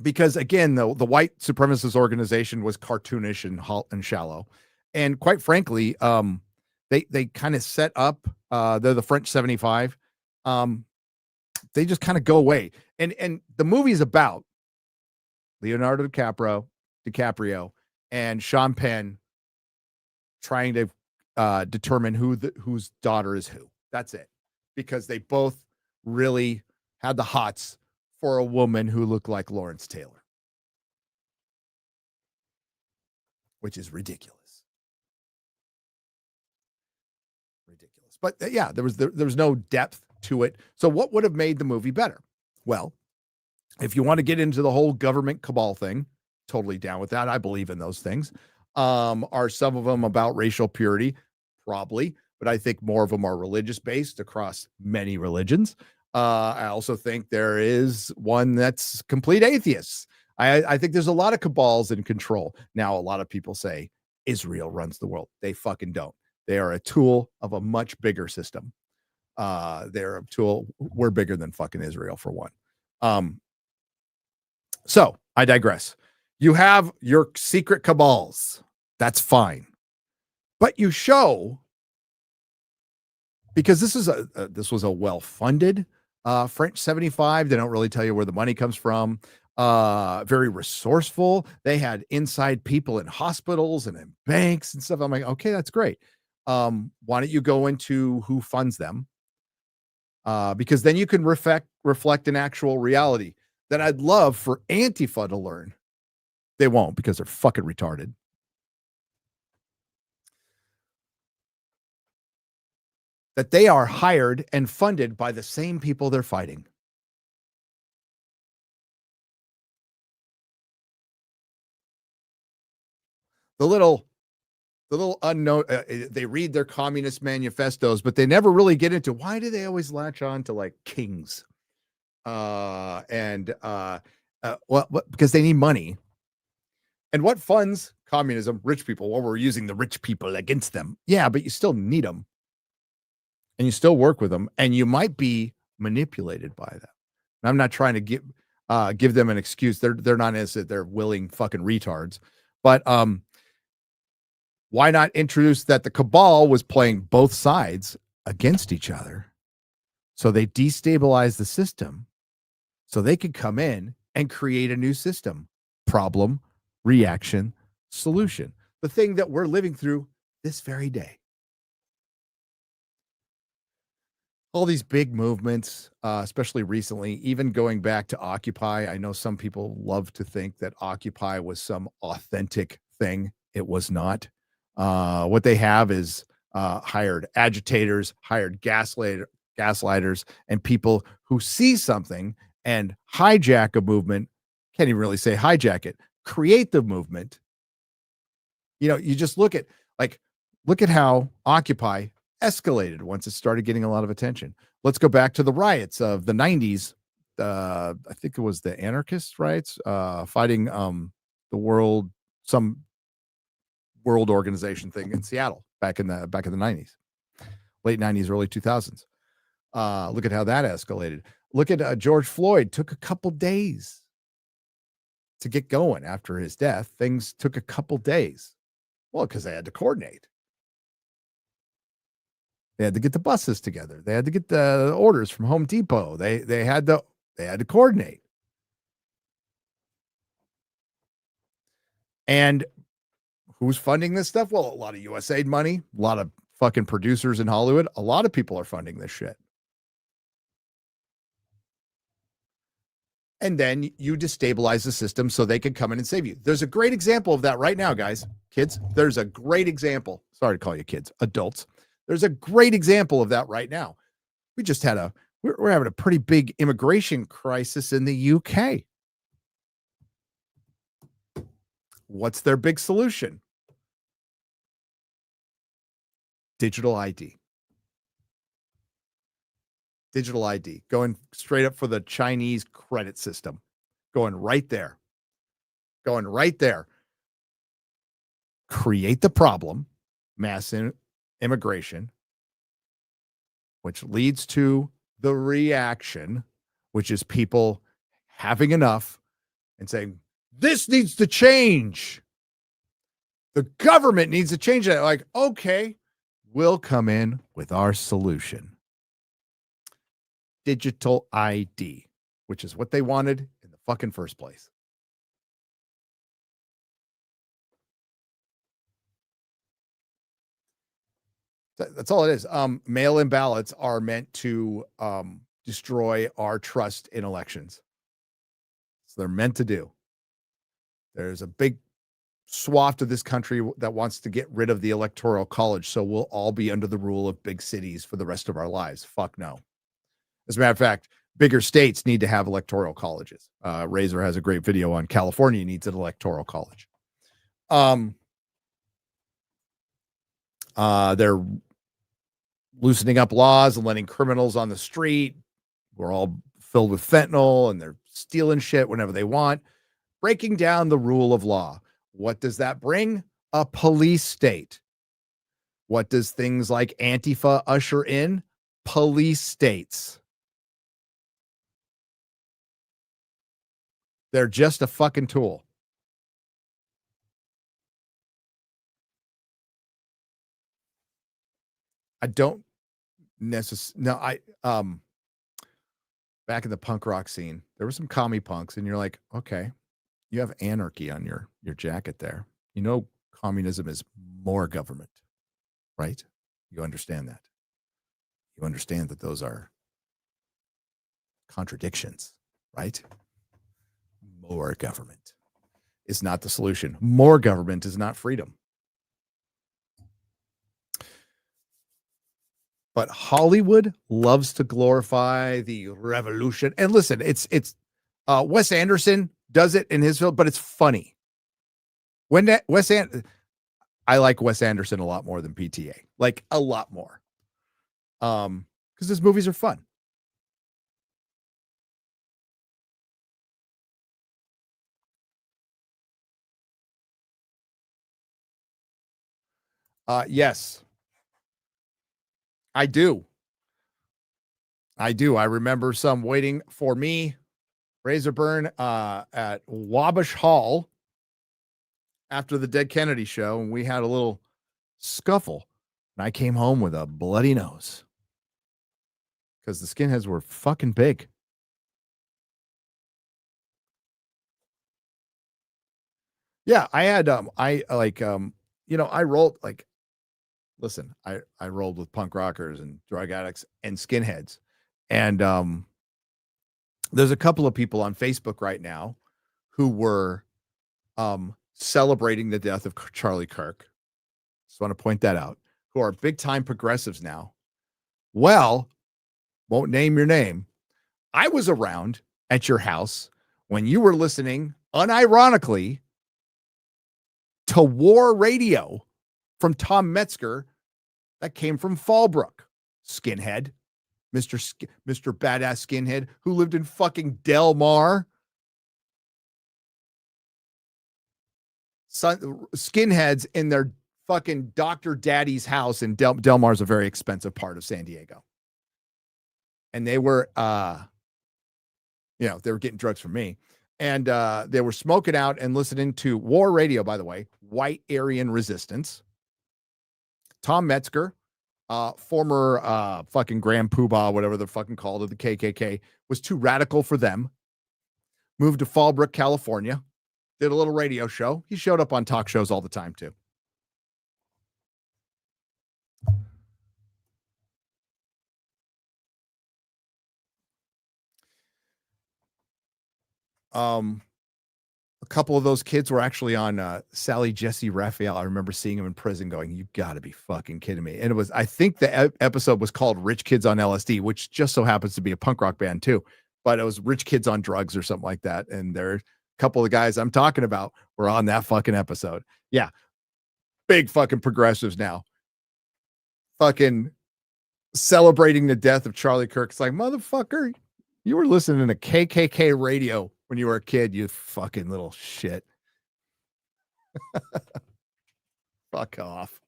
Because again, the white supremacist organization was cartoonish and shallow. And quite frankly, they kind of set up, they're the French 75. They just kind of go away. And the movie's about Leonardo DiCaprio and Sean Penn trying to determine whose daughter is who. That's it. Because they both really had the hots for a woman who looked like Lawrence Taylor. Which is ridiculous. Ridiculous. But yeah, there was no depth to it. So what would have made the movie better? Well, if you want to get into the whole government cabal thing, totally down with that. I believe in those things. Are some of them about racial purity? Probably, but I think more of them are religious based across many religions. I also think there is one that's complete atheists. I think there's a lot of cabals in control. Now, a lot of people say Israel runs the world. They fucking don't. They are a tool of a much bigger system. They're a tool. We're bigger than fucking Israel, for one. So I digress. You have your secret cabals. That's fine. But you show, because this was a well-funded French 75. They don't really tell you where the money comes from. Very resourceful. They had inside people in hospitals and in banks and stuff. I'm like, okay, that's great. Why don't you go into who funds them? Because then you can reflect an actual reality that I'd love for Antifa to learn. They won't, because they're fucking retarded. That they are hired and funded by the same people they're fighting. The little unknown, they read their communist manifestos, but they never really get into why do they always latch on to like kings? Well, because they need money. And what funds communism? Rich people. Well, we're using the rich people against them. Yeah, but you still need them. And you still work with them. And you might be manipulated by them. And I'm not trying to give them an excuse. They're not innocent. They're willing fucking retards. But why not introduce that the cabal was playing both sides against each other? So they destabilize the system so they could come in and create a new system. Problem, reaction, solution. The thing that we're living through this very day. All these big movements, especially recently, even going back to Occupy. I know some people love to think that Occupy was some authentic thing. It was not. What they have is hired agitators, hired gaslighters, and people who see something and hijack a movement. Can't even really say hijack it. Create the movement. You know, you just look at how Occupy escalated once it started getting a lot of attention. Let's go back to the riots of the 90s. I think it was the anarchist riots fighting some world organization thing in Seattle back in the 90s, late 90s, early 2000s. Look at how that escalated. Look at George Floyd. Took a couple days to get going after his death. Things took a couple days. Well, because they had to coordinate. They had to get the buses together. They had to get the orders from Home Depot. They had to coordinate. And who's funding this stuff? Well, a lot of USAID money, a lot of fucking producers in Hollywood. A lot of people are funding this shit. And then you destabilize the system so they can come in and save you. There's a great example of that right now, guys. Kids, there's a great example. Sorry to call you kids, adults. There's a great example of that right now. We just had we're having a pretty big immigration crisis in the UK. What's their big solution? Digital ID. Digital ID. Going straight up for the Chinese credit system. Going right there. Create the problem, mass immigration, which leads to the reaction, which is people having enough and saying, this needs to change. The government needs to change that. Like, okay, we'll come in with our solution. Digital ID, which is what they wanted in the fucking first place. That's all it is. Mail-in ballots are meant to destroy our trust in elections. So they're meant to do. There's a big swath of this country that wants to get rid of the electoral college, so we'll all be under the rule of big cities for the rest of our lives. Fuck no. As a matter of fact, bigger states need to have electoral colleges. Razor has a great video on California needs an electoral college. They're loosening up laws and letting criminals on the street. We're all filled with fentanyl and they're stealing shit whenever they want. Breaking down the rule of law. What does that bring? A police state. What does things like Antifa usher in? Police states. They're just a fucking tool. I don't necessarily, back in the punk rock scene, there were some commie punks, and you're like, okay, you have anarchy on your jacket there. You know, communism is more government, right? You understand that. You understand that those are contradictions, right? More government is not the solution. More government is not freedom. But Hollywood loves to glorify the revolution. And listen, it's Wes Anderson does it in his film, but it's funny. I like Wes Anderson a lot more than PTA, like a lot more. Because his movies are fun. Yes. I do. I remember some waiting for me, Razorburn, at Wabash Hall after the Dead Kennedy show, and we had a little scuffle. And I came home with a bloody nose because the skinheads were fucking big. Yeah, I had I rolled like, listen, I rolled with punk rockers and drug addicts and skinheads. And there's a couple of people on Facebook right now who were celebrating the death of Charlie Kirk. Just want to point that out, who are big time progressives now. Well, won't name your name. I was around at your house when you were listening unironically to War Radio from Tom Metzger that came from Fallbrook. Skinhead. Mr. Badass Skinhead who lived in fucking Del Mar. Skinheads in their fucking Dr. Daddy's house in Del Mar is a very expensive part of San Diego. And they were, they were getting drugs from me. And they were smoking out and listening to War Radio, by the way, White Aryan Resistance. Tom Metzger, former fucking Grand Poobah, whatever they're fucking called, of the KKK, was too radical for them. Moved to Fallbrook, California. Did a little radio show. He showed up on talk shows all the time, too. A couple of those kids were actually on Sally Jesse Raphael. I remember seeing him in prison going, you got to be fucking kidding me. And it was, I think the episode was called Rich Kids on LSD, which just so happens to be a punk rock band too. But it was Rich Kids on Drugs or something like that. And there a couple of guys I'm talking about were on that fucking episode. Yeah. Big fucking progressives now. Fucking celebrating the death of Charlie Kirk. It's like, motherfucker, you were listening to KKK radio when you were a kid, you fucking little shit. Fuck off.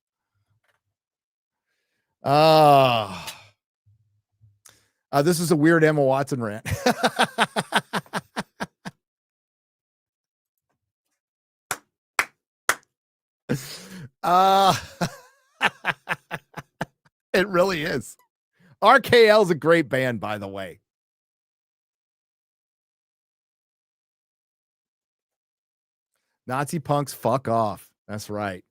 This is a weird Emma Watson rant. It really is. RKL is a great band, by the way. Nazi punks, fuck off. That's right.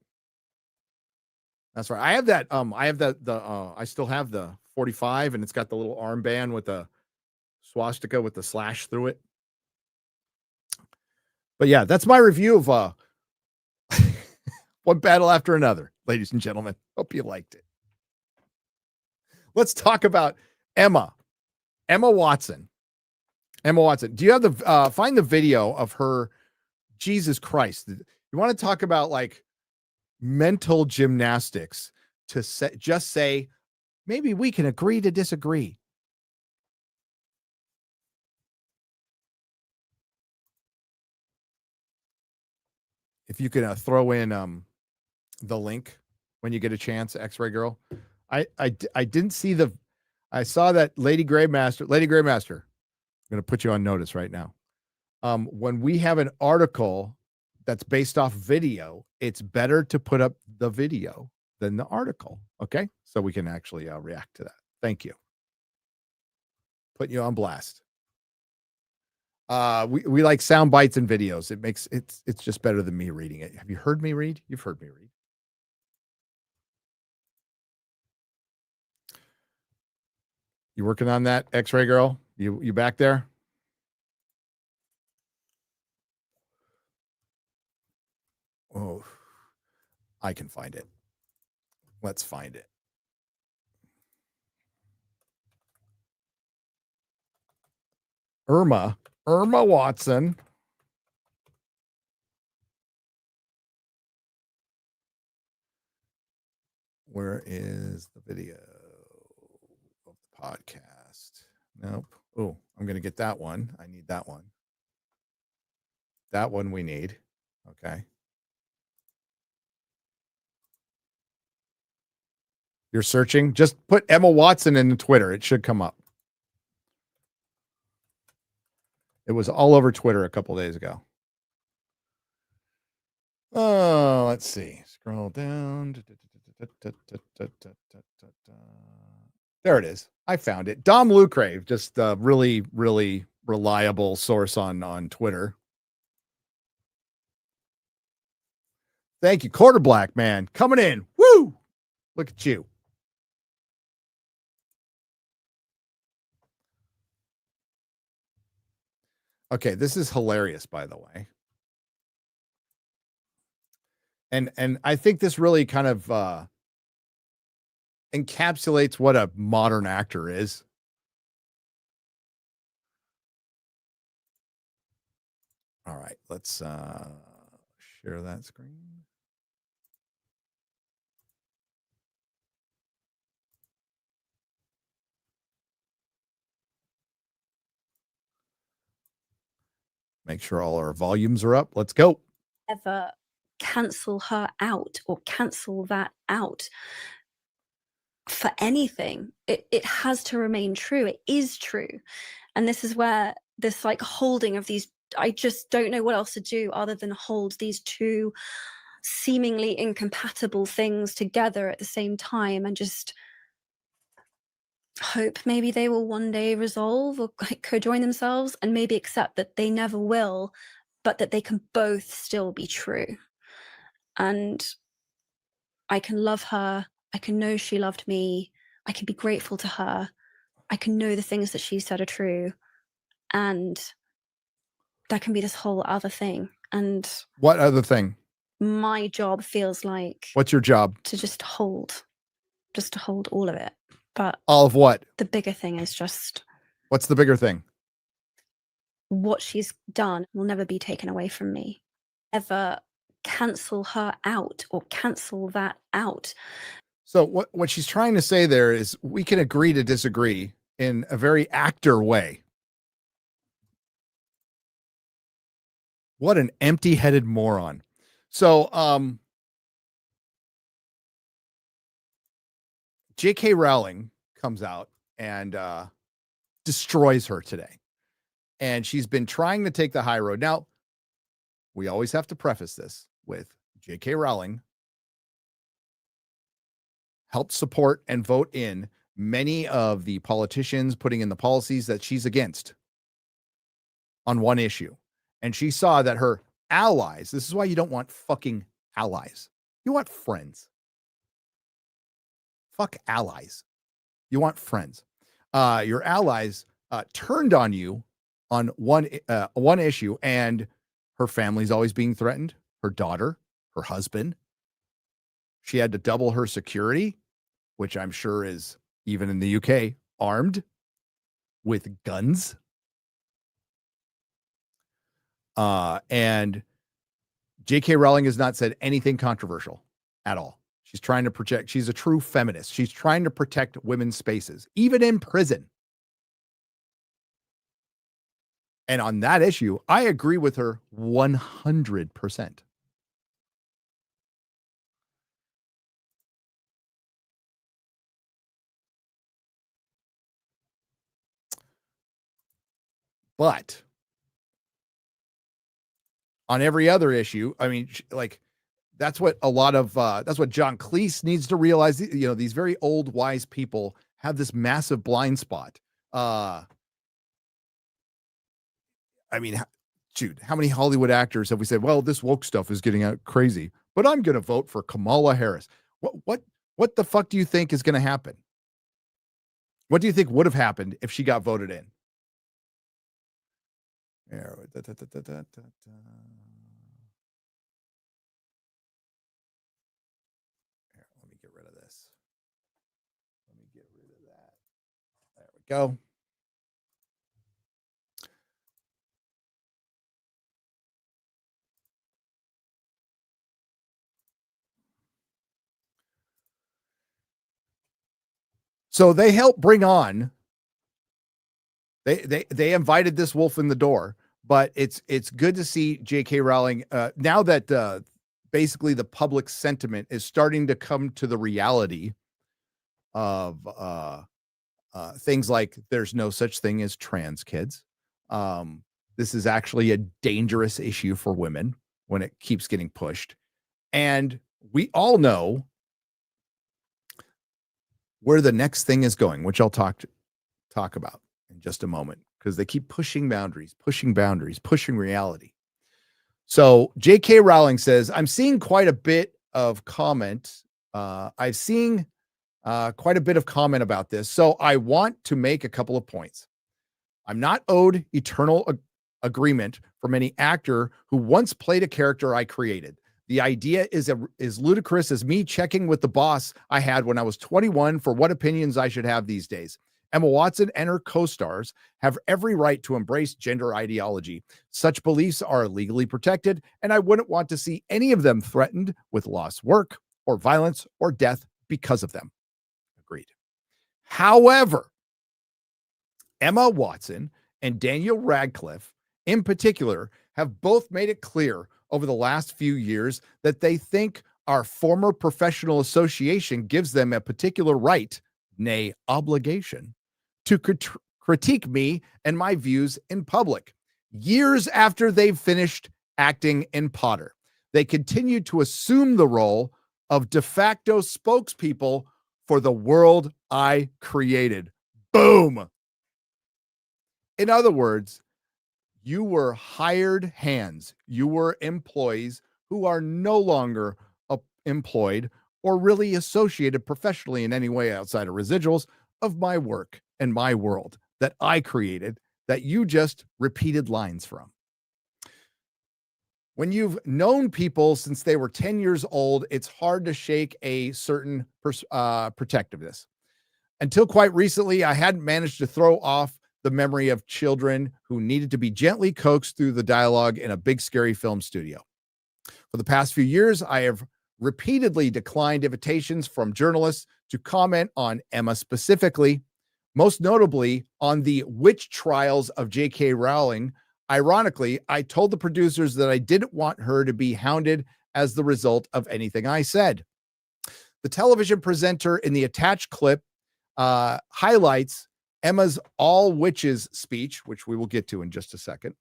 That's right. I have that. I still have the 45, and it's got the little armband with the swastika with the slash through it. But yeah, that's my review of one battle after another, ladies and gentlemen. Hope you liked it. Let's talk about Emma Emma Watson. Emma Watson. Do you have the find the video of her? Jesus Christ. You want to talk about like mental gymnastics to just say, maybe we can agree to disagree. If you can throw in the link when you get a chance, X-Ray Girl. I didn't see I saw that Lady Greymaster, I'm going to put you on notice right now. When we have an article that's based off video, it's better to put up the video than the article. Okay. So we can actually react to that. Thank you. Putting you on blast. We like sound bites and videos. It's just better than me reading it. Have you heard me read? You've heard me read. You working on that, X-Ray Girl? You back there? Oh, I can find it. Let's find it. Irma Watson. Where is the video of the podcast? Nope. Oh, I'm going to get that one. I need that one. That one we need. Okay. You're searching? Just put Emma Watson in Twitter. It should come up. It was all over Twitter a couple days ago. Oh, let's see. Scroll down. There it is. I found it. Dom Lucrave, just a really, really reliable source on Twitter. Thank you. Quarter Black, man. Coming in. Woo! Look at you. Okay, this is hilarious, by the way. And I think this really kind of encapsulates what a modern actor is. All right, let's share that screen. Make sure all our volumes are up. Let's go. Ever cancel her out or cancel that out for anything. It has to remain true. It is true. And this is where this like holding of these, I just don't know what else to do other than hold these two seemingly incompatible things together at the same time and just hope maybe they will one day resolve or co-join themselves, and maybe accept that they never will, but that they can both still be true. And I can love her. I can know she loved me. I can be grateful to her. I can know the things that she said are true. And there can be this whole other thing. And what other thing? My job feels like, what's your job? To just to hold all of it. But all of what? The bigger thing is just, what's the bigger thing? What she's done will never be taken away from me. Ever cancel her out or cancel that out. So what she's trying to say there is we can agree to disagree in a very actor way. What an empty-headed moron. So J.K. Rowling comes out and destroys her today. And she's been trying to take the high road. Now, we always have to preface this with J.K. Rowling helped support and vote in many of the politicians putting in the policies that she's against on one issue. And she saw that her allies, this is why you don't want fucking allies. You want friends. Fuck allies. You want friends. Your allies turned on you on one issue, and her family's always being threatened. Her daughter, her husband. She had to double her security, which I'm sure is, even in the UK, armed with guns. And J.K. Rowling has not said anything controversial at all. She's trying to protect, she's a true feminist. She's trying to protect women's spaces, even in prison. And on that issue, I agree with her 100%. But on every other issue, I mean, like, that's what a lot of, that's what John Cleese needs to realize. You know, these very old, wise people have this massive blind spot. I mean, shoot, how many Hollywood actors have we said, well, this woke stuff is getting out crazy, but I'm going to vote for Kamala Harris. What the fuck do you think is going to happen? What do you think would have happened if she got voted in? Here, let me get rid of this. Let me get rid of that. There we go. So they helped bring on, they invited this wolf in the door, but it's good to see J.K. Rowling now that basically the public sentiment is starting to come to the reality of things like there's no such thing as trans kids. This is actually a dangerous issue for women when it keeps getting pushed. And we all know where the next thing is going, which I'll talk about in just a moment, because they keep pushing boundaries, pushing reality. So J.K. Rowling says, I'm seeing quite a bit of comment. I've seen quite a bit of comment about this. So I want to make a couple of points. I'm not owed eternal agreement from any actor who once played a character I created. The idea is ludicrous as me checking with the boss I had when I was 21 for what opinions I should have these days. Emma Watson and her co-stars have every right to embrace gender ideology. Such beliefs are legally protected, and I wouldn't want to see any of them threatened with lost work or violence or death because of them. Agreed. However, Emma Watson and Daniel Radcliffe in particular have both made it clear over the last few years that they think our former professional association gives them a particular right, nay, obligation, to critique me and my views in public. Years after they've finished acting in Potter, they continue to assume the role of de facto spokespeople for the world I created. Boom. In other words, you were hired hands. You were employees who are no longer employed or really associated professionally in any way outside of residuals of my work and my world that I created, that you just repeated lines from. When you've known people since they were 10 years old, it's hard to shake a certain protectiveness. Until quite recently, I hadn't managed to throw off the memory of children who needed to be gently coaxed through the dialogue in a big, scary film studio. For the past few years, I have repeatedly declined invitations from journalists to comment on Emma specifically, most notably on the witch trials of J.K. Rowling. Ironically, I told the producers that I didn't want her to be hounded as the result of anything I said. The television presenter in the attached clip highlights Emma's all witches speech, which we will get to in just a second.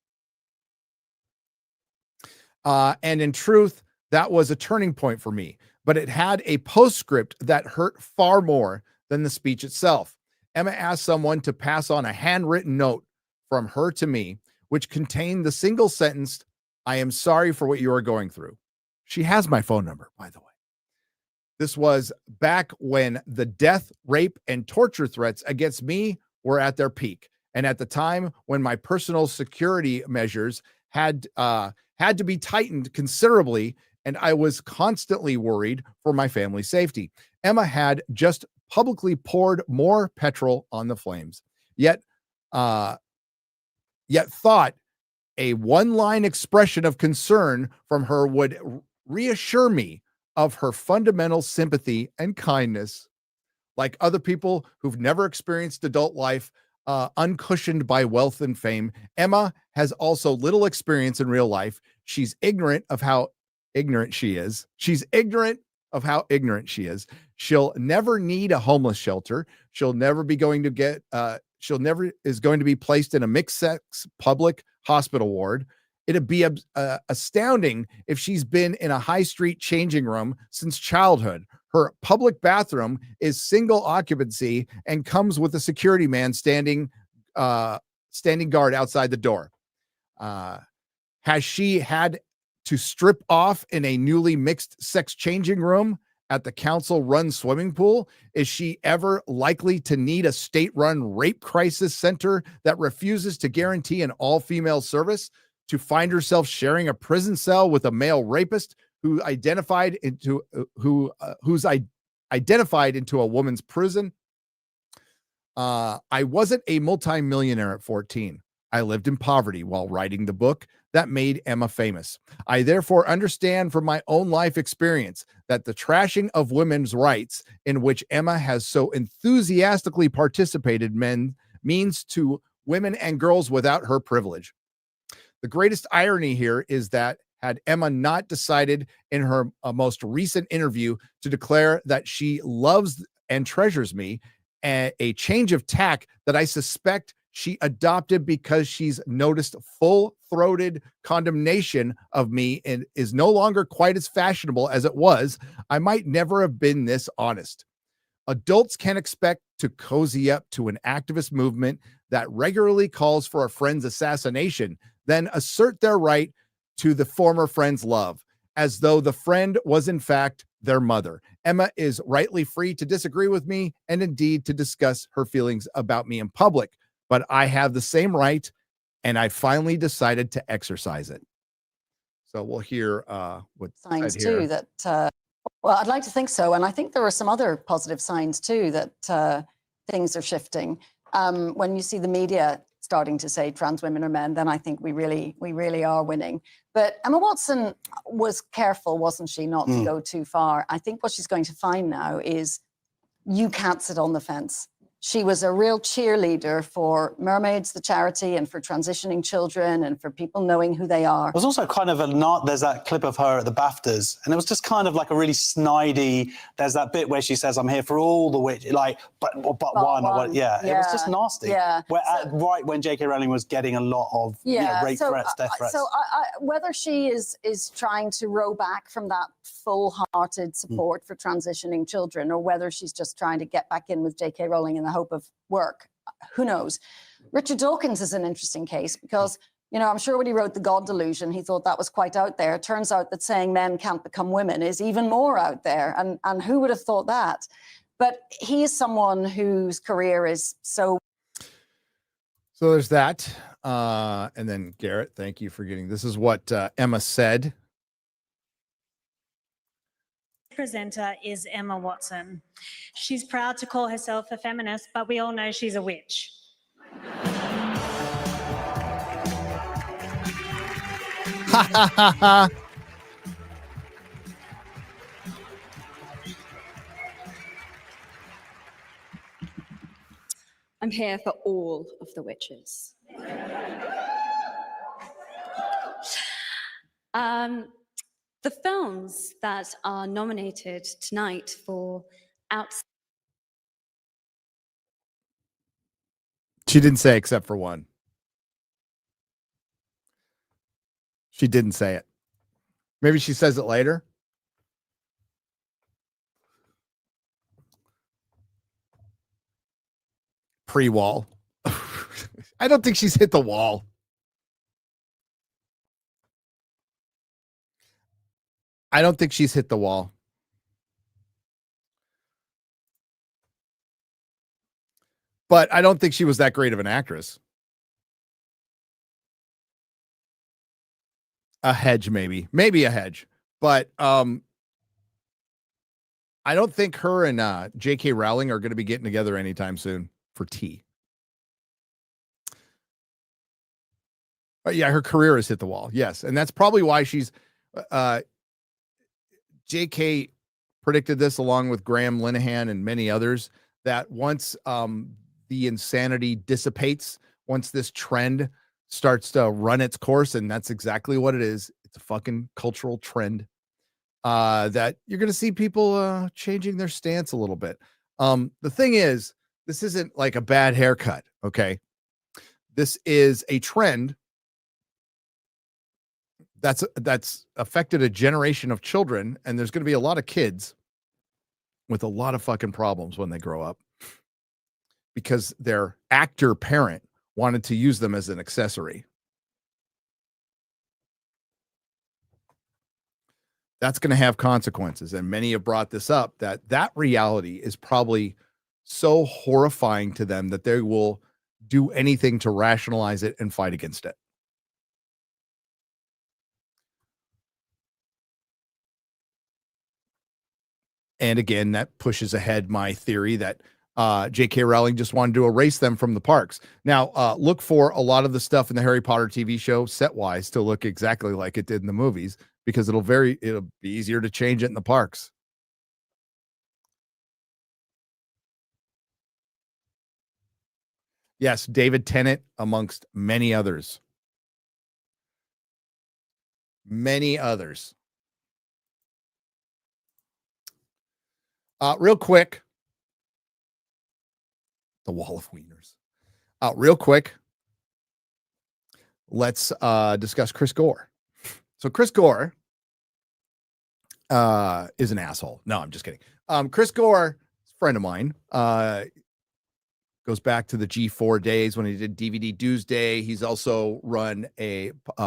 And in truth, that was a turning point for me, but it had a postscript that hurt far more than the speech itself. Emma asked someone to pass on a handwritten note from her to me, which contained the single sentence, I am sorry for what you are going through. She has my phone number, by the way. This was back when the death, rape, and torture threats against me were at their peak. And at the time when my personal security measures had to be tightened considerably, and I was constantly worried for my family's safety. Emma had just publicly poured more petrol on the flames. Yet Yet thought a one-line expression of concern from her would reassure me of her fundamental sympathy and kindness. Like other people who've never experienced adult life, uncushioned by wealth and fame, Emma has also little experience in real life. She's ignorant of how ignorant she is. She's ignorant of how ignorant she is. She'll never need a homeless shelter. She'll never be going to get, she'll never is going to be placed in a mixed sex public hospital ward. It'd be astounding if she's been in a high street changing room since childhood. Her public bathroom is single occupancy and comes with a security man standing guard outside the door. Has she had to strip off in a newly mixed sex changing room at the council run swimming pool? Is she ever likely to need a state run rape crisis center that refuses to guarantee an all female service, to find herself sharing a prison cell with a male rapist who's identified into a woman's prison? I wasn't a multimillionaire at 14. I lived in poverty while writing the book that made Emma famous. I therefore understand from my own life experience that the trashing of women's rights in which Emma has so enthusiastically participated means to women and girls without her privilege. The greatest irony here is that had Emma not decided in her most recent interview to declare that she loves and treasures me, a change of tack that I suspect she adopted because she's noticed full-throated condemnation of me and is no longer quite as fashionable as it was, I might never have been this honest. Adults can expect to cozy up to an activist movement that regularly calls for a friend's assassination, then assert their right to the former friend's love, as though the friend was in fact their mother. Emma is rightly free to disagree with me and indeed to discuss her feelings about me in public, but I have the same right, and I finally decided to exercise it. So we'll hear what signs too that well, I'd like to think so, and I think there are some other positive signs too that things are shifting. When you see the media starting to say trans women are men, then I think we really are winning. But Emma Watson was careful, wasn't she, not to go too far. I think what she's going to find now is you can't sit on the fence. She was a real cheerleader for Mermaids, the charity, and for transitioning children and for people knowing who they are. It was also kind of there's that clip of her at the BAFTAs, and it was just kind of like a really snidey, there's that bit where she says, I'm here for all the witches, like, but one. Or what, yeah, it was just nasty. Yeah. Right when J.K. Rowling was getting a lot of rape threats, death threats. So whether she is trying to row back from that full-hearted support for transitioning children, or whether she's just trying to get back in with J.K. Rowling in the hope of work, who knows? Richard Dawkins is an interesting case because, I'm sure when he wrote The God Delusion, he thought that was quite out there. It turns out that saying men can't become women is even more out there. And who would have thought that? But he is someone whose career is so... So there's that. And then Garrett, thank you for getting, this is what Emma said. Presenter is Emma Watson. She's proud to call herself a feminist, but we all know she's a witch. I'm here for all of the witches. The films that are nominated tonight for She didn't say except for one. She didn't say it. Maybe she says it later. Pre-wall. I don't think she's hit the wall. I don't think she's hit the wall. But I don't think she was that great of an actress. A hedge, maybe a hedge. But I don't think her and J.K. Rowling are going to be getting together anytime soon for tea. Yeah, her career has hit the wall. Yes, and that's probably why she's. J.K. predicted this along with Graham Linehan and many others, that once the insanity dissipates, once this trend starts to run its course, and that's exactly what it is. It's a fucking cultural trend. That you're going to see people changing their stance a little bit. The thing is, this isn't like a bad haircut, okay? This is a trend that's affected a generation of children, and there's going to be a lot of kids with a lot of fucking problems when they grow up because their actor parent wanted to use them as an accessory. That's going to have consequences, and many have brought this up, that reality is probably so horrifying to them that they will do anything to rationalize it and fight against it. And again, that pushes ahead my theory that J.K. Rowling just wanted to erase them from the parks. Now, look for a lot of the stuff in the Harry Potter TV show set-wise to look exactly like it did in the movies, because it'll be easier to change it in the parks. Yes, David Tennant amongst many others. Many others. Real quick, the wall of wieners. Real quick, let's discuss Chris Gore. So Chris Gore is an asshole. No, I'm just kidding. Chris Gore, a friend of mine, goes back to the G4 days when he did DVD Doomsday. He's also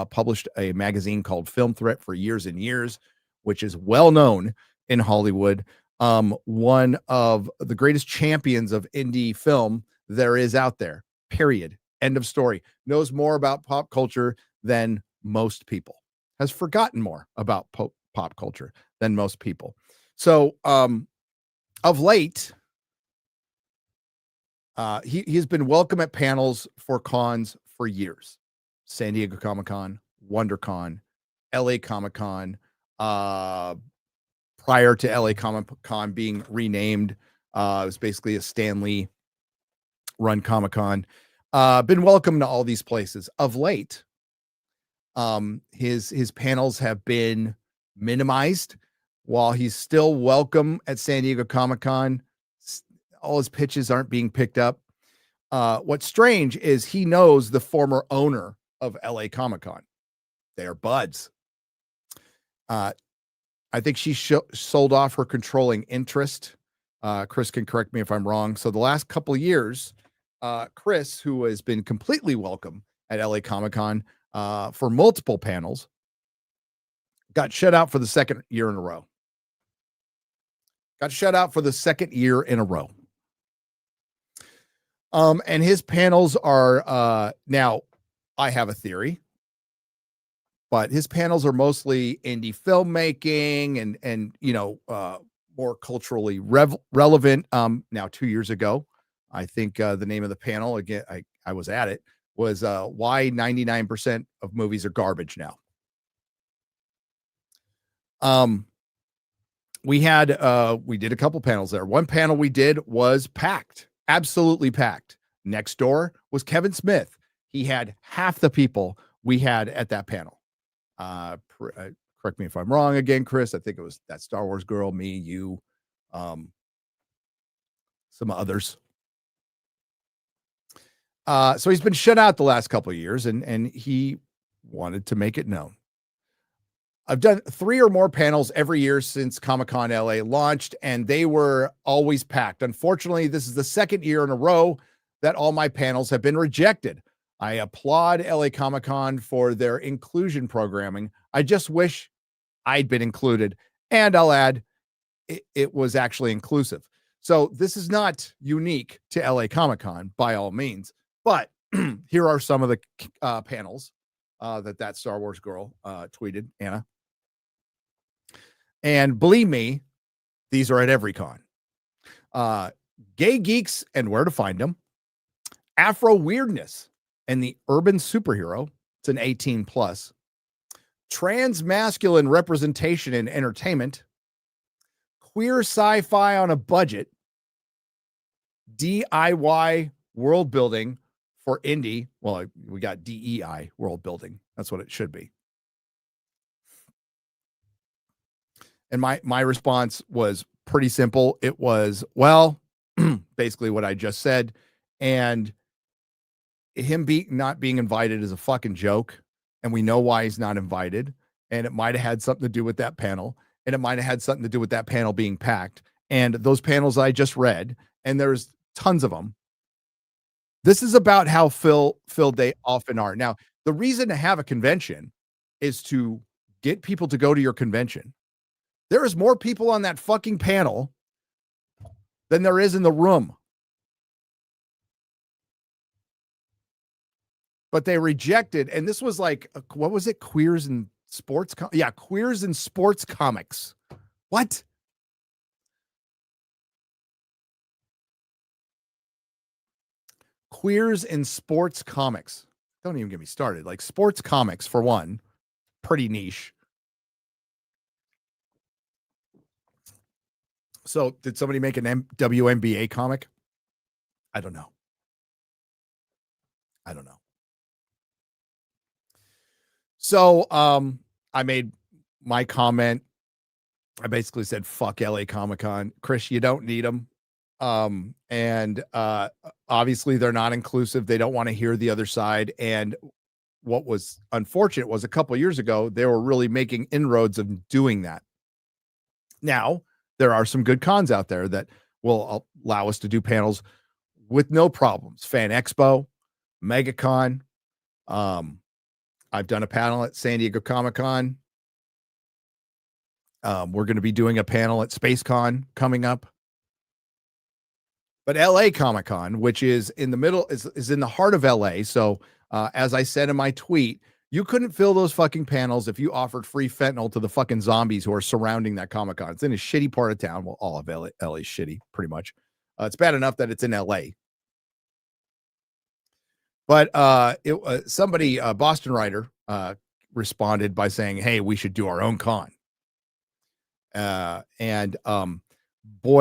published a magazine called Film Threat for years and years, which is well known in Hollywood. One of the greatest champions of indie film there is out there, period. End of story. Knows more about pop culture than most people. Has forgotten more about pop culture than most people. So, of late, he's been welcome at panels for cons for years. San Diego Comic-Con, WonderCon, LA Comic-Con, prior to LA Comic-Con being renamed. It was basically a Stan Lee run Comic-Con. Been welcome to all these places. Of late, his panels have been minimized. While he's still welcome at San Diego Comic-Con, all his pitches aren't being picked up. What's strange is he knows the former owner of LA Comic-Con. They are buds. I think she sold off her controlling interest. Chris can correct me if I'm wrong. So the last couple of years, Chris, who has been completely welcome at LA Comic-Con for multiple panels, got shut out for the second year in a row. And his panels are now, I have a theory, but his panels are mostly indie filmmaking and more culturally relevant. Now 2 years ago, I think the name of the panel, again, I was at it, was why 99% of movies are garbage now. We did a couple panels there. One panel we did was packed, absolutely packed. Next door was Kevin Smith. He had half the people we had at that panel. Correct me if I'm wrong again, Chris. I think it was that Star Wars girl, me, you, some others. So he's been shut out the last couple of years, and he wanted to make it known. I've done 3 or more panels every year since Comic-Con LA launched, and they were always packed. Unfortunately, this is the second year in a row that all my panels have been rejected. I applaud LA Comic-Con for their inclusion programming. I just wish I'd been included. And I'll add, it was actually inclusive. So this is not unique to LA Comic-Con by all means, but here are some of the panels that Star Wars girl tweeted, Anna. And believe me, these are at every con. Gay geeks and where to find them, Afro weirdness and the urban superhero, It's an 18 plus. Transmasculine representation in entertainment. Queer sci-fi on a budget. DIY world building for indie. Well, we got DEI world building. That's what it should be. And my response was pretty simple. It was, well, basically what I just said. And him not being invited is a fucking joke. And we know why he's not invited. And it might have had something to do with that panel. And it might have had something to do with that panel being packed. And those panels I just read, and there's tons of them. This is about how filled they often are. Now, the reason to have a convention is to get people to go to your convention. There is more people on that fucking panel than there is in the room. But they rejected, and this was like, what was it? Queers and sports? Queers and sports comics. What? Queers and sports comics. Don't even get me started. Like sports comics, for one, pretty niche. So did somebody make an WNBA comic? I don't know. So I made my comment. I basically said, fuck LA Comic-Con. Chris, you don't need them. And obviously they're not inclusive. They don't want to hear the other side. And what was unfortunate was a couple of years ago, they were really making inroads of doing that. Now, there are some good cons out there that will allow us to do panels with no problems. Fan Expo, MegaCon. I've done a panel at San Diego Comic-Con. We're going to be doing a panel at SpaceCon coming up. But LA Comic-Con, which is in the middle, is in the heart of LA. So as I said in my tweet, you couldn't fill those fucking panels if you offered free fentanyl to the fucking zombies who are surrounding that Comic-Con. It's in a shitty part of town. Well, all of LA is shitty, pretty much. It's bad enough that it's in LA. But somebody, a Boston writer, responded by saying, hey, we should do our own con. Boy,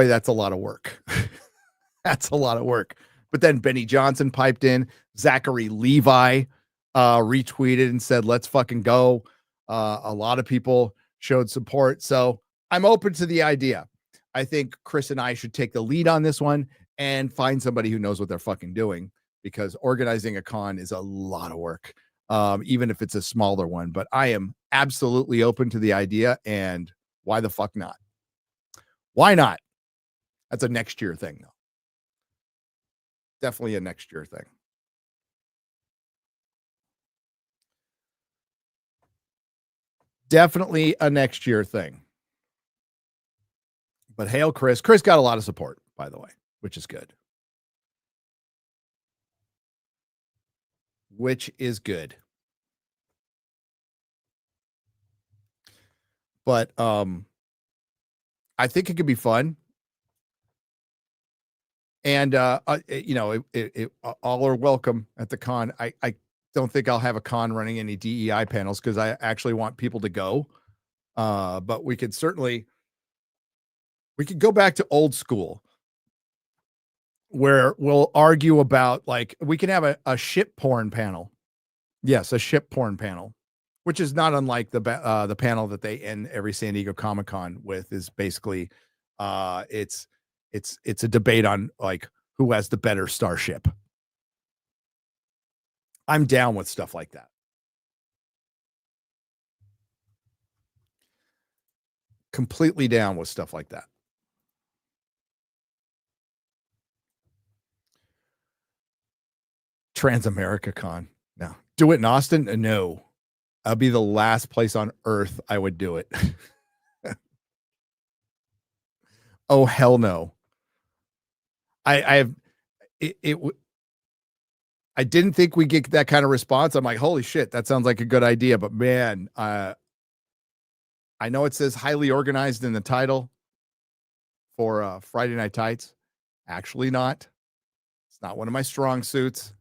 that's a lot of work. That's a lot of work. But then Benny Johnson piped in. Zachary Levi retweeted and said, let's fucking go. A lot of people showed support. So I'm open to the idea. I think Chris and I should take the lead on this one and find somebody who knows what they're fucking doing, because organizing a con is a lot of work, even if it's a smaller one. But I am absolutely open to the idea, and why the fuck not? Why not? That's a next year thing, though. Definitely a next year thing. Definitely a next year thing. But hail Chris. Chris got a lot of support, by the way, which is good. Which is good. But I think it could be fun. And you know, all are welcome at the con. I don't think I'll have a con running any DEI panels because I actually want people to go. But we could go back to old school, where we'll argue about, like, we can have a ship porn panel. Yes, a ship porn panel, which is not unlike the panel that they end every San Diego Comic-Con with. Is basically it's a debate on, like, who has the better starship. I'm down with stuff like that. Completely down with stuff like that. Transamerica Con. No. Do it in Austin? No. I'll be the last place on earth I would do it. Oh, hell no. I didn't think we'd get that kind of response. I'm like, holy shit, that sounds like a good idea. But man, I know it says highly organized in the title for Friday Night Tights. Actually not. It's not one of my strong suits.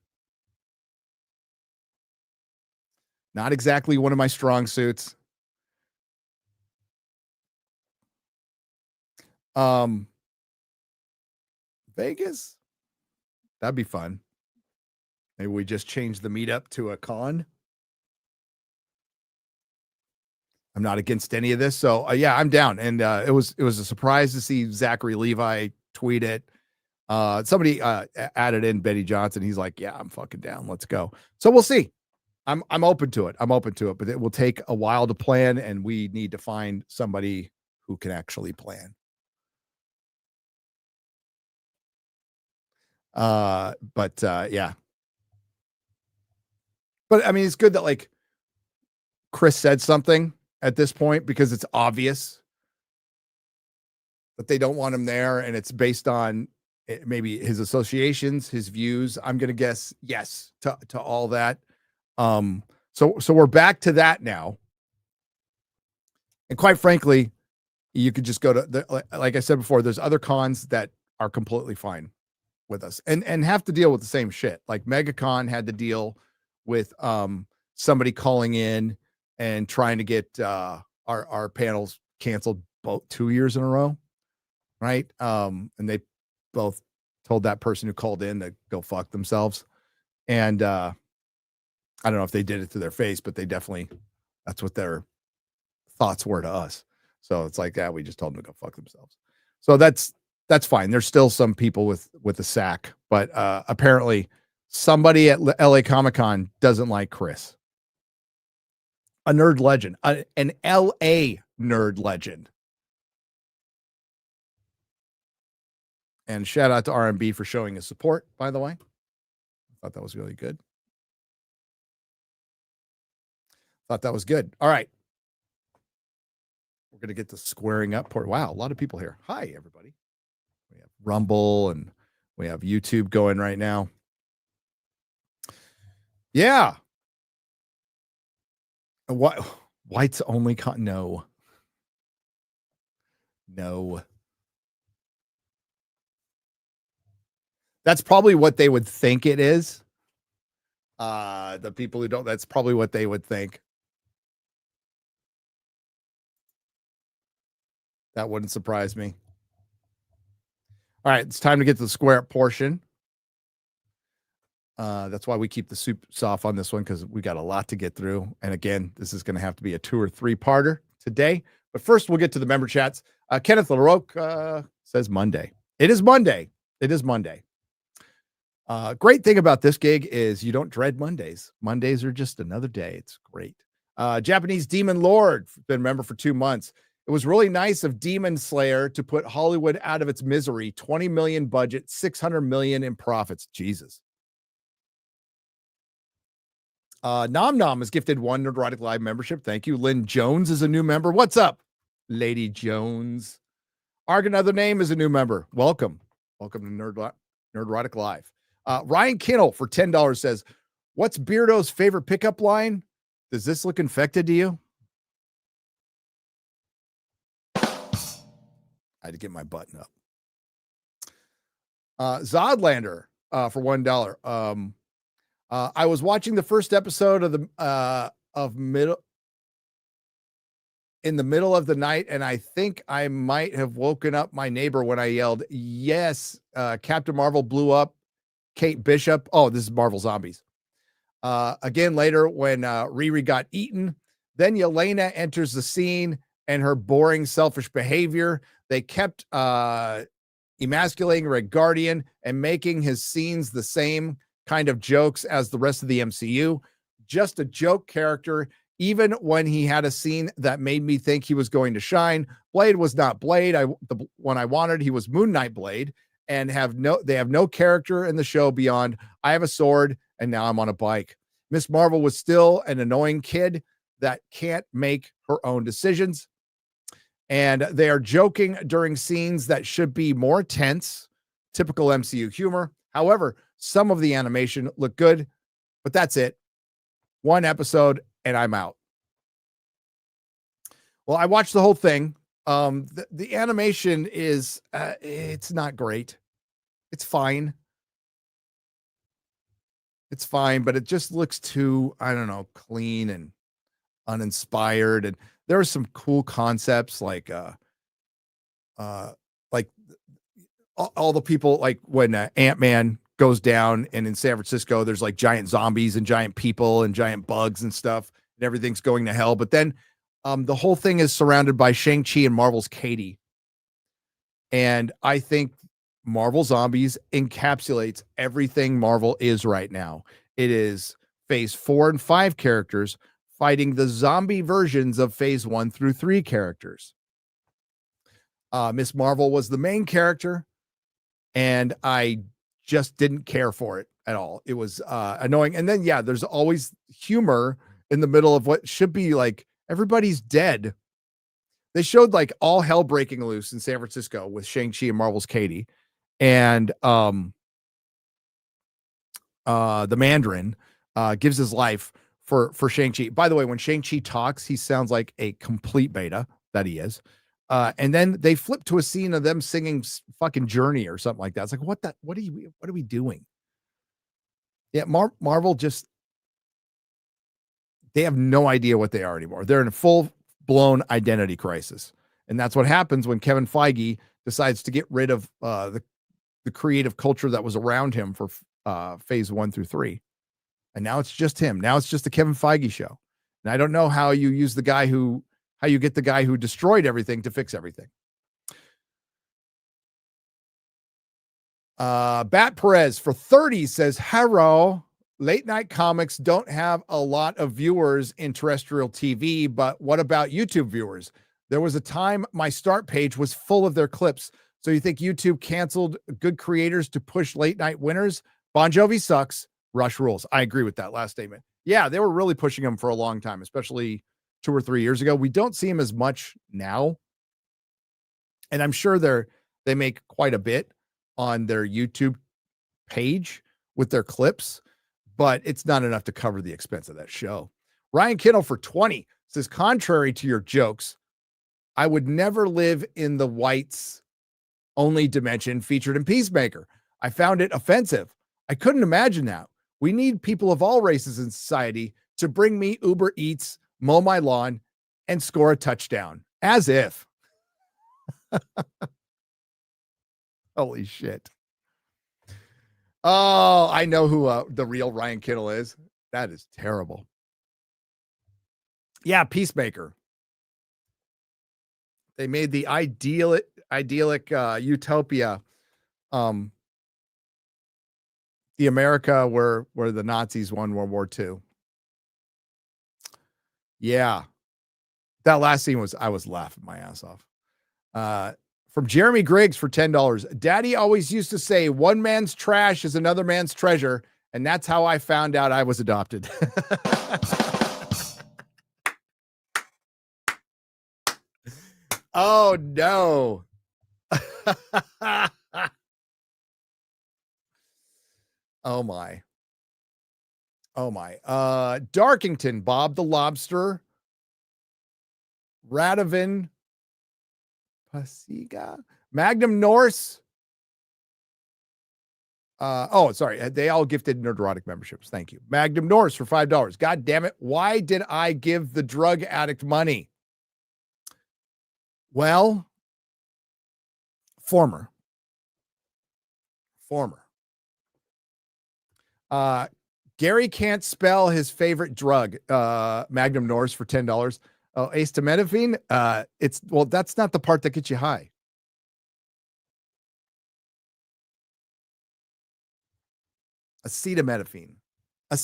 Not exactly one of my strong suits. Vegas, that'd be fun. Maybe we just change the meetup to a con. I'm not against any of this, so yeah, I'm down. And it was a surprise to see Zachary Levi tweet it. Somebody added in Betty Johnson. He's like, "Yeah, I'm fucking down. Let's go." So we'll see. I'm open to it. But it will take a while to plan, and we need to find somebody who can actually plan. Yeah. But I mean, it's good that like Chris said something at this point, because it's obvious that they don't want him there, and it's based on maybe his associations, his views. I'm going to guess yes to all that. So we're back to that now. And quite frankly, you could just go to like I said before, there's other cons that are completely fine with us and have to deal with the same shit. Like MegaCon had to deal with somebody calling in and trying to get our panels canceled both 2 years in a row, right? And they both told that person who called in to go fuck themselves. And I don't know if they did it to their face, but they definitely, that's what their thoughts were to us. So it's like, we just told them to go fuck themselves. So that's fine. There's still some people with a sack, but apparently somebody at LA Comic-Con doesn't like Chris. A nerd legend, an LA nerd legend. And shout out to RMB for showing his support, by the way. I thought that was really good. Thought that was good. All right. We're going to get the squaring up part. Wow, a lot of people here. Hi, everybody. We have Rumble and we have YouTube going right now. Yeah. What? White's only con? No. That's probably what they would think it is. The people who don't, that's probably what they would think. That wouldn't surprise me. All right, it's time to get to the square up portion. That's why we keep the soups off on this one, because we got a lot to get through. And again, this is going to have to be a 2 or 3-parter today. But first, we'll get to the member chats. Kenneth LaRoque says Monday. It is Monday. Great thing about this gig is you don't dread Mondays. Mondays are just another day. It's great. Japanese Demon Lord, been a member for 2 months. It was really nice of Demon Slayer to put Hollywood out of its misery. 20 million budget, 600 million in profits. Jesus. Nom Nom has gifted 1 Nerdrotic Live membership. Thank you. Lynn Jones is a new member. What's up, Lady Jones? Arg Another Name is a new member. Welcome to Nerdrotic Live. Ryan Kinnell for $10 says, "What's Beardo's favorite pickup line? Does this look infected to you?" I had to get my button up. Zodlander for $1. I was watching the first episode of in the middle of the night, and I think I might have woken up my neighbor when I yelled, "Yes, Captain Marvel blew up Kate Bishop." Oh, this is Marvel Zombies. Again later when Riri got eaten. Then Yelena enters the scene and her boring, selfish behavior. They kept emasculating Red Guardian and making his scenes the same kind of jokes as the rest of the MCU. Just a joke character, even when he had a scene that made me think he was going to shine. Blade was not Blade. The one I wanted, he was Moon Knight Blade, and they have no character in the show beyond I have a sword and now I'm on a bike. Miss Marvel was still an annoying kid that can't make her own decisions. And they are joking during scenes that should be more tense, typical MCU humor. However, some of the animation looked good, but that's it. 1 episode and I'm out. Well, I watched the whole thing. The animation is, it's not great. It's fine. It's fine, but it just looks too, I don't know, clean and uninspired. And there are some cool concepts like like all the people, like when Ant-Man goes down and in San Francisco, there's like giant zombies and giant people and giant bugs and stuff, and everything's going to hell. But then the whole thing is surrounded by Shang-Chi and Marvel's Katie. And I think Marvel Zombies encapsulates everything Marvel is right now. It is phase 4 and 5 characters fighting the zombie versions of phase 1 through 3 characters. Miss Marvel was the main character, and I just didn't care for it at all. It was annoying. And then, yeah, there's always humor in the middle of what should be like everybody's dead. They showed like all hell breaking loose in San Francisco with Shang-Chi and Marvel's Katie. And the Mandarin gives his life for Shang-Chi. By the way, when Shang-Chi talks, he sounds like a complete beta that he is. And then they flip to a scene of them singing fucking Journey or something like that. It's like, what are we doing? Yeah, Marvel just, they have no idea what they are anymore. They're in a full-blown identity crisis. And that's what happens when Kevin Feige decides to get rid of the creative culture that was around him for phase 1 through 3. And now it's just him. Now it's just the Kevin Feige show. And I don't know how you use how you get the guy who destroyed everything to fix everything. Bat Perez for 30 says, hello, late night comics don't have a lot of viewers in terrestrial TV, but what about YouTube viewers? There was a time my start page was full of their clips. So you think YouTube canceled good creators to push late night winners? Bon Jovi sucks. Rush rules. I agree with that last statement. Yeah, they were really pushing him for a long time, especially 2 or 3 years ago. We don't see him as much now. And I'm sure they make quite a bit on their YouTube page with their clips, but it's not enough to cover the expense of that show. Ryan Kittle for 20 says, contrary to your jokes, I would never live in the whites only dimension featured in Peacemaker. I found it offensive. I couldn't imagine that. We need people of all races in society to bring me Uber Eats, mow my lawn, and score a touchdown. As if. Holy shit. Oh, I know who the real Ryan Kittle is. That is terrible. Yeah, Peacemaker. They made the idyllic utopia, the America where the Nazis won World War II. Yeah, that last scene I was laughing my ass off. From Jeremy Griggs for $10. Daddy always used to say, one man's trash is another man's treasure. And that's how I found out I was adopted. Oh, no. Oh, my. Oh, my. Darkington, Bob the Lobster. Radovan. Pasiga. Magnum Norse. Sorry. They all gifted Nerdrotic memberships. Thank you. Magnum Norse for $5. God damn it. Why did I give the drug addict money? Well, former. Gary can't spell his favorite drug. Magnum Norse for $10. Oh, acetaminophen. That's not the part that gets you high. Acetaminophen. I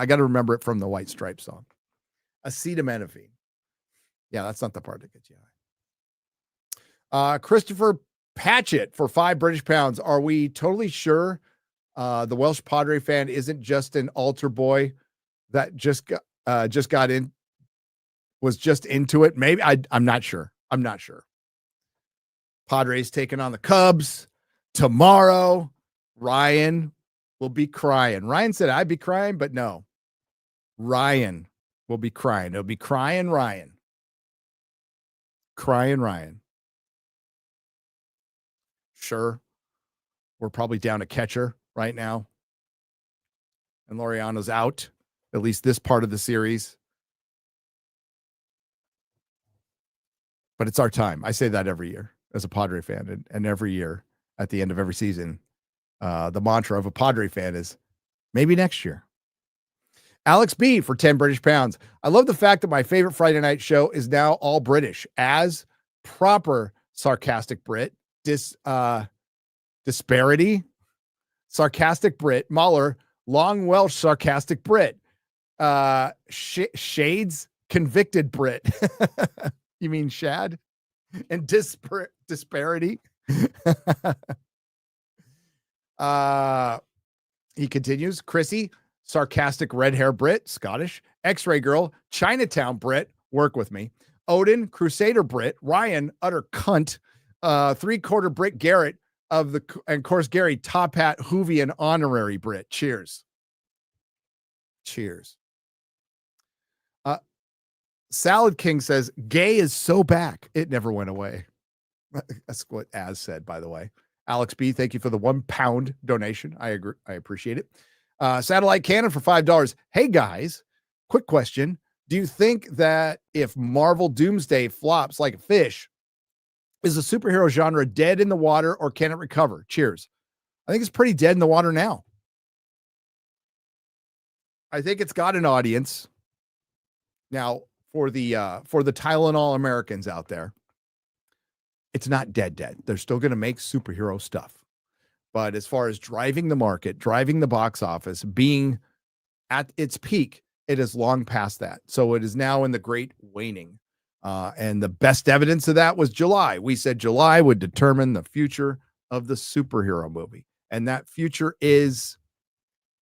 got to remember it from the White Stripes song. Acetaminophen. Yeah, that's not the part that gets you high. Christopher Patchett for £5 Are we totally sure the Welsh Padre fan isn't just an altar boy that just got in, was just into it? Maybe. I'm not sure. Padres taking on the Cubs tomorrow. Ryan will be crying. Ryan said I'd be crying, but no. Ryan will be crying. It'll be crying Ryan. Crying Ryan. Sure. We're probably down a catcher right now. and Laureano's out, at least this part of the series. But it's our time. I say that every year as a Padre fan, and every year at the end of every season, the mantra of a Padre fan is maybe next year. Alex B for 10 British pounds. I love the fact that my favorite Friday night show is now all British. As proper sarcastic Brit, disparity, sarcastic Brit, Muller, long Welsh sarcastic Brit, shades convicted Brit. You mean shad? And disparity. He continues. Chrissy, sarcastic red hair Brit, Scottish. X-ray girl, Chinatown Brit, work with me. Odin, Crusader Brit. Ryan, utter cunt. 3/4 Brit Garrett and of course Gary, top hat Hoovian honorary Brit. Cheers. Cheers. Salad King says, gay is so back. It never went away. That's what Az said, by the way. Alex B, thank you for the £1 donation. I agree. I appreciate it. Satellite Cannon for $5. Hey, guys, quick question. Do you think that if Marvel Doomsday flops like a fish, is the superhero genre dead in the water or can it recover? Cheers. I think it's pretty dead in the water now. I think it's got an audience. Now, for the Tylenol Americans out there, it's not dead. They're still going to make superhero stuff. But as far as driving the market, driving the box office, being at its peak, it is long past that. So it is now in the great waning. And the best evidence of that was July. We said July would determine the future of the superhero movie. And that future is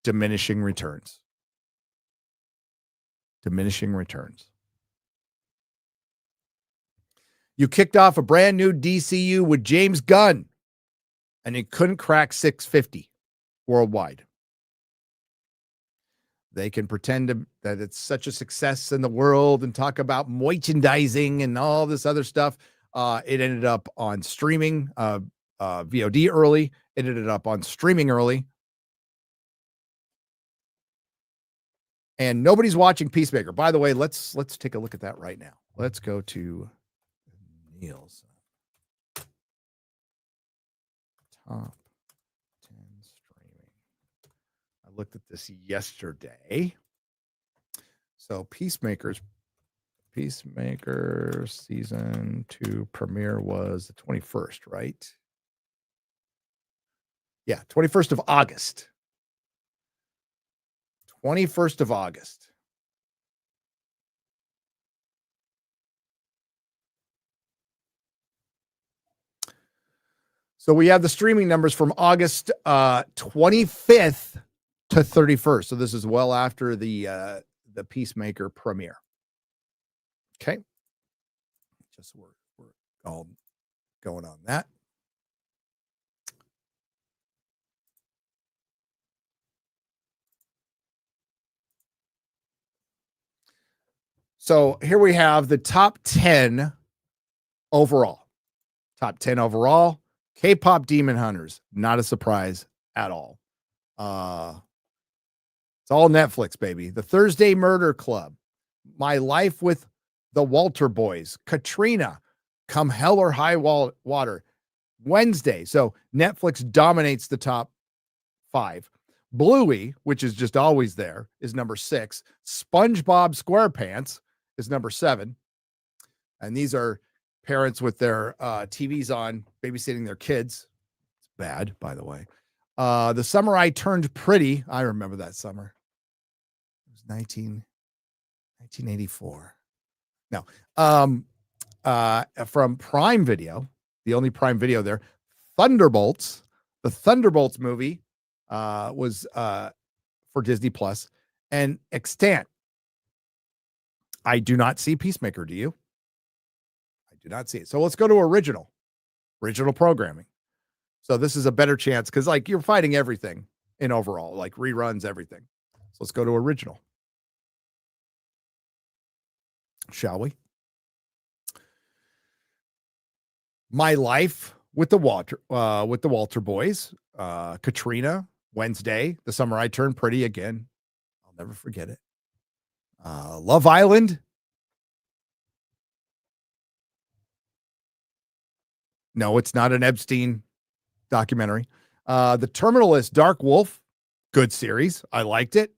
diminishing returns. Diminishing returns. You kicked off a brand new DCU with James Gunn, and it couldn't crack 650 worldwide. They can pretend that it's such a success in the world and talk about merchandising and all this other stuff. It ended up on streaming, VOD early. It ended up on streaming early. And nobody's watching Peacemaker. By the way, let's take a look at that right now. Let's go to Neil's top 10 streaming. I looked at this yesterday. So Peacemaker season 2 premiere was the 21st, right? Yeah, 21st of August. 21st of August. So we have the streaming numbers from August 25th to 31st. So this is well after the Peacemaker premiere. Okay. Just we're all going on that. So here we have the top 10 overall. Top 10 overall. K-pop Demon Hunters, not a surprise at all. It's all Netflix, baby. The Thursday Murder Club, My Life with the Walter Boys, Katrina, Come Hell or High Water, Wednesday. So Netflix dominates the top 5. Bluey, which is just always there, is number 6. SpongeBob SquarePants is number 7. And these are parents with their TVs on, babysitting their kids. It's bad, by the way. The Summer I Turned Pretty. I remember that summer. It was 1984. No. From Prime Video, the only Prime Video there, Thunderbolts. The Thunderbolts movie was for Disney Plus. And Extant. I do not see Peacemaker. Do you? Do not see it. So let's go to original programming. So this is a better chance because like you're fighting everything in overall, like reruns, everything. So let's go to original. Shall we? My Life with the Walter Boys, Katrina, Wednesday, The Summer I Turned Pretty again, Never forget it. Love Island. No, it's not an Epstein documentary. The Terminalist, Dark Wolf. Good series. I liked it.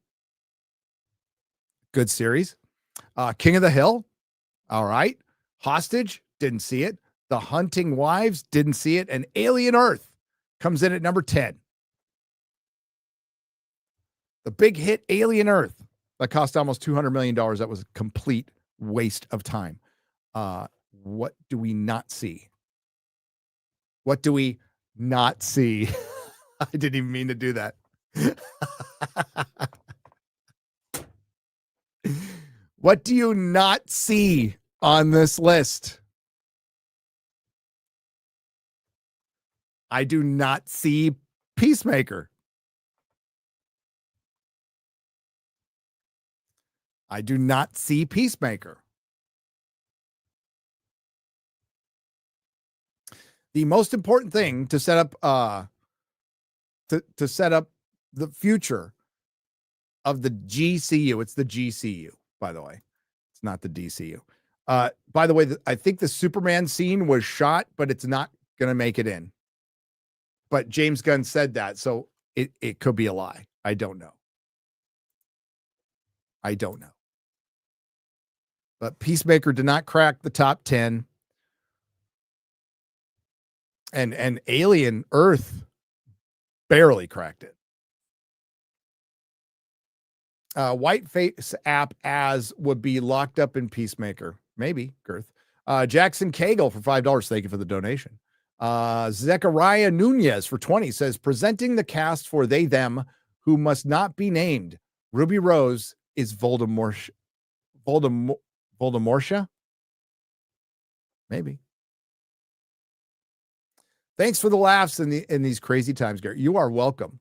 Good series. King of the Hill. All right. Hostage. Didn't see it. The Hunting Wives. Didn't see it. And Alien Earth comes in at number 10. The big hit Alien Earth that cost almost $200 million. That was a complete waste of time. What do we not see? What do we not see? I didn't even mean to do that. What do you not see on this list? I do not see Peacemaker. I do not see Peacemaker. The most important thing to set up to set up the future of the GCU. It's the GCU, by the way. It's not the DCU. By the way, I think the Superman scene was shot, but it's not going to make it in. But James Gunn said that, so it could be a lie. I don't know. But Peacemaker did not crack the top 10. And Alien Earth barely cracked it. Whiteface app as would be locked up in Peacemaker. Maybe, Girth. Jackson Cagle for $5. Thank you for the donation. Zechariah Nunez for 20 says, presenting the cast for they, them who must not be named. Ruby Rose is Voldemortia? Maybe. Thanks for the laughs in these crazy times, Gary. You are welcome.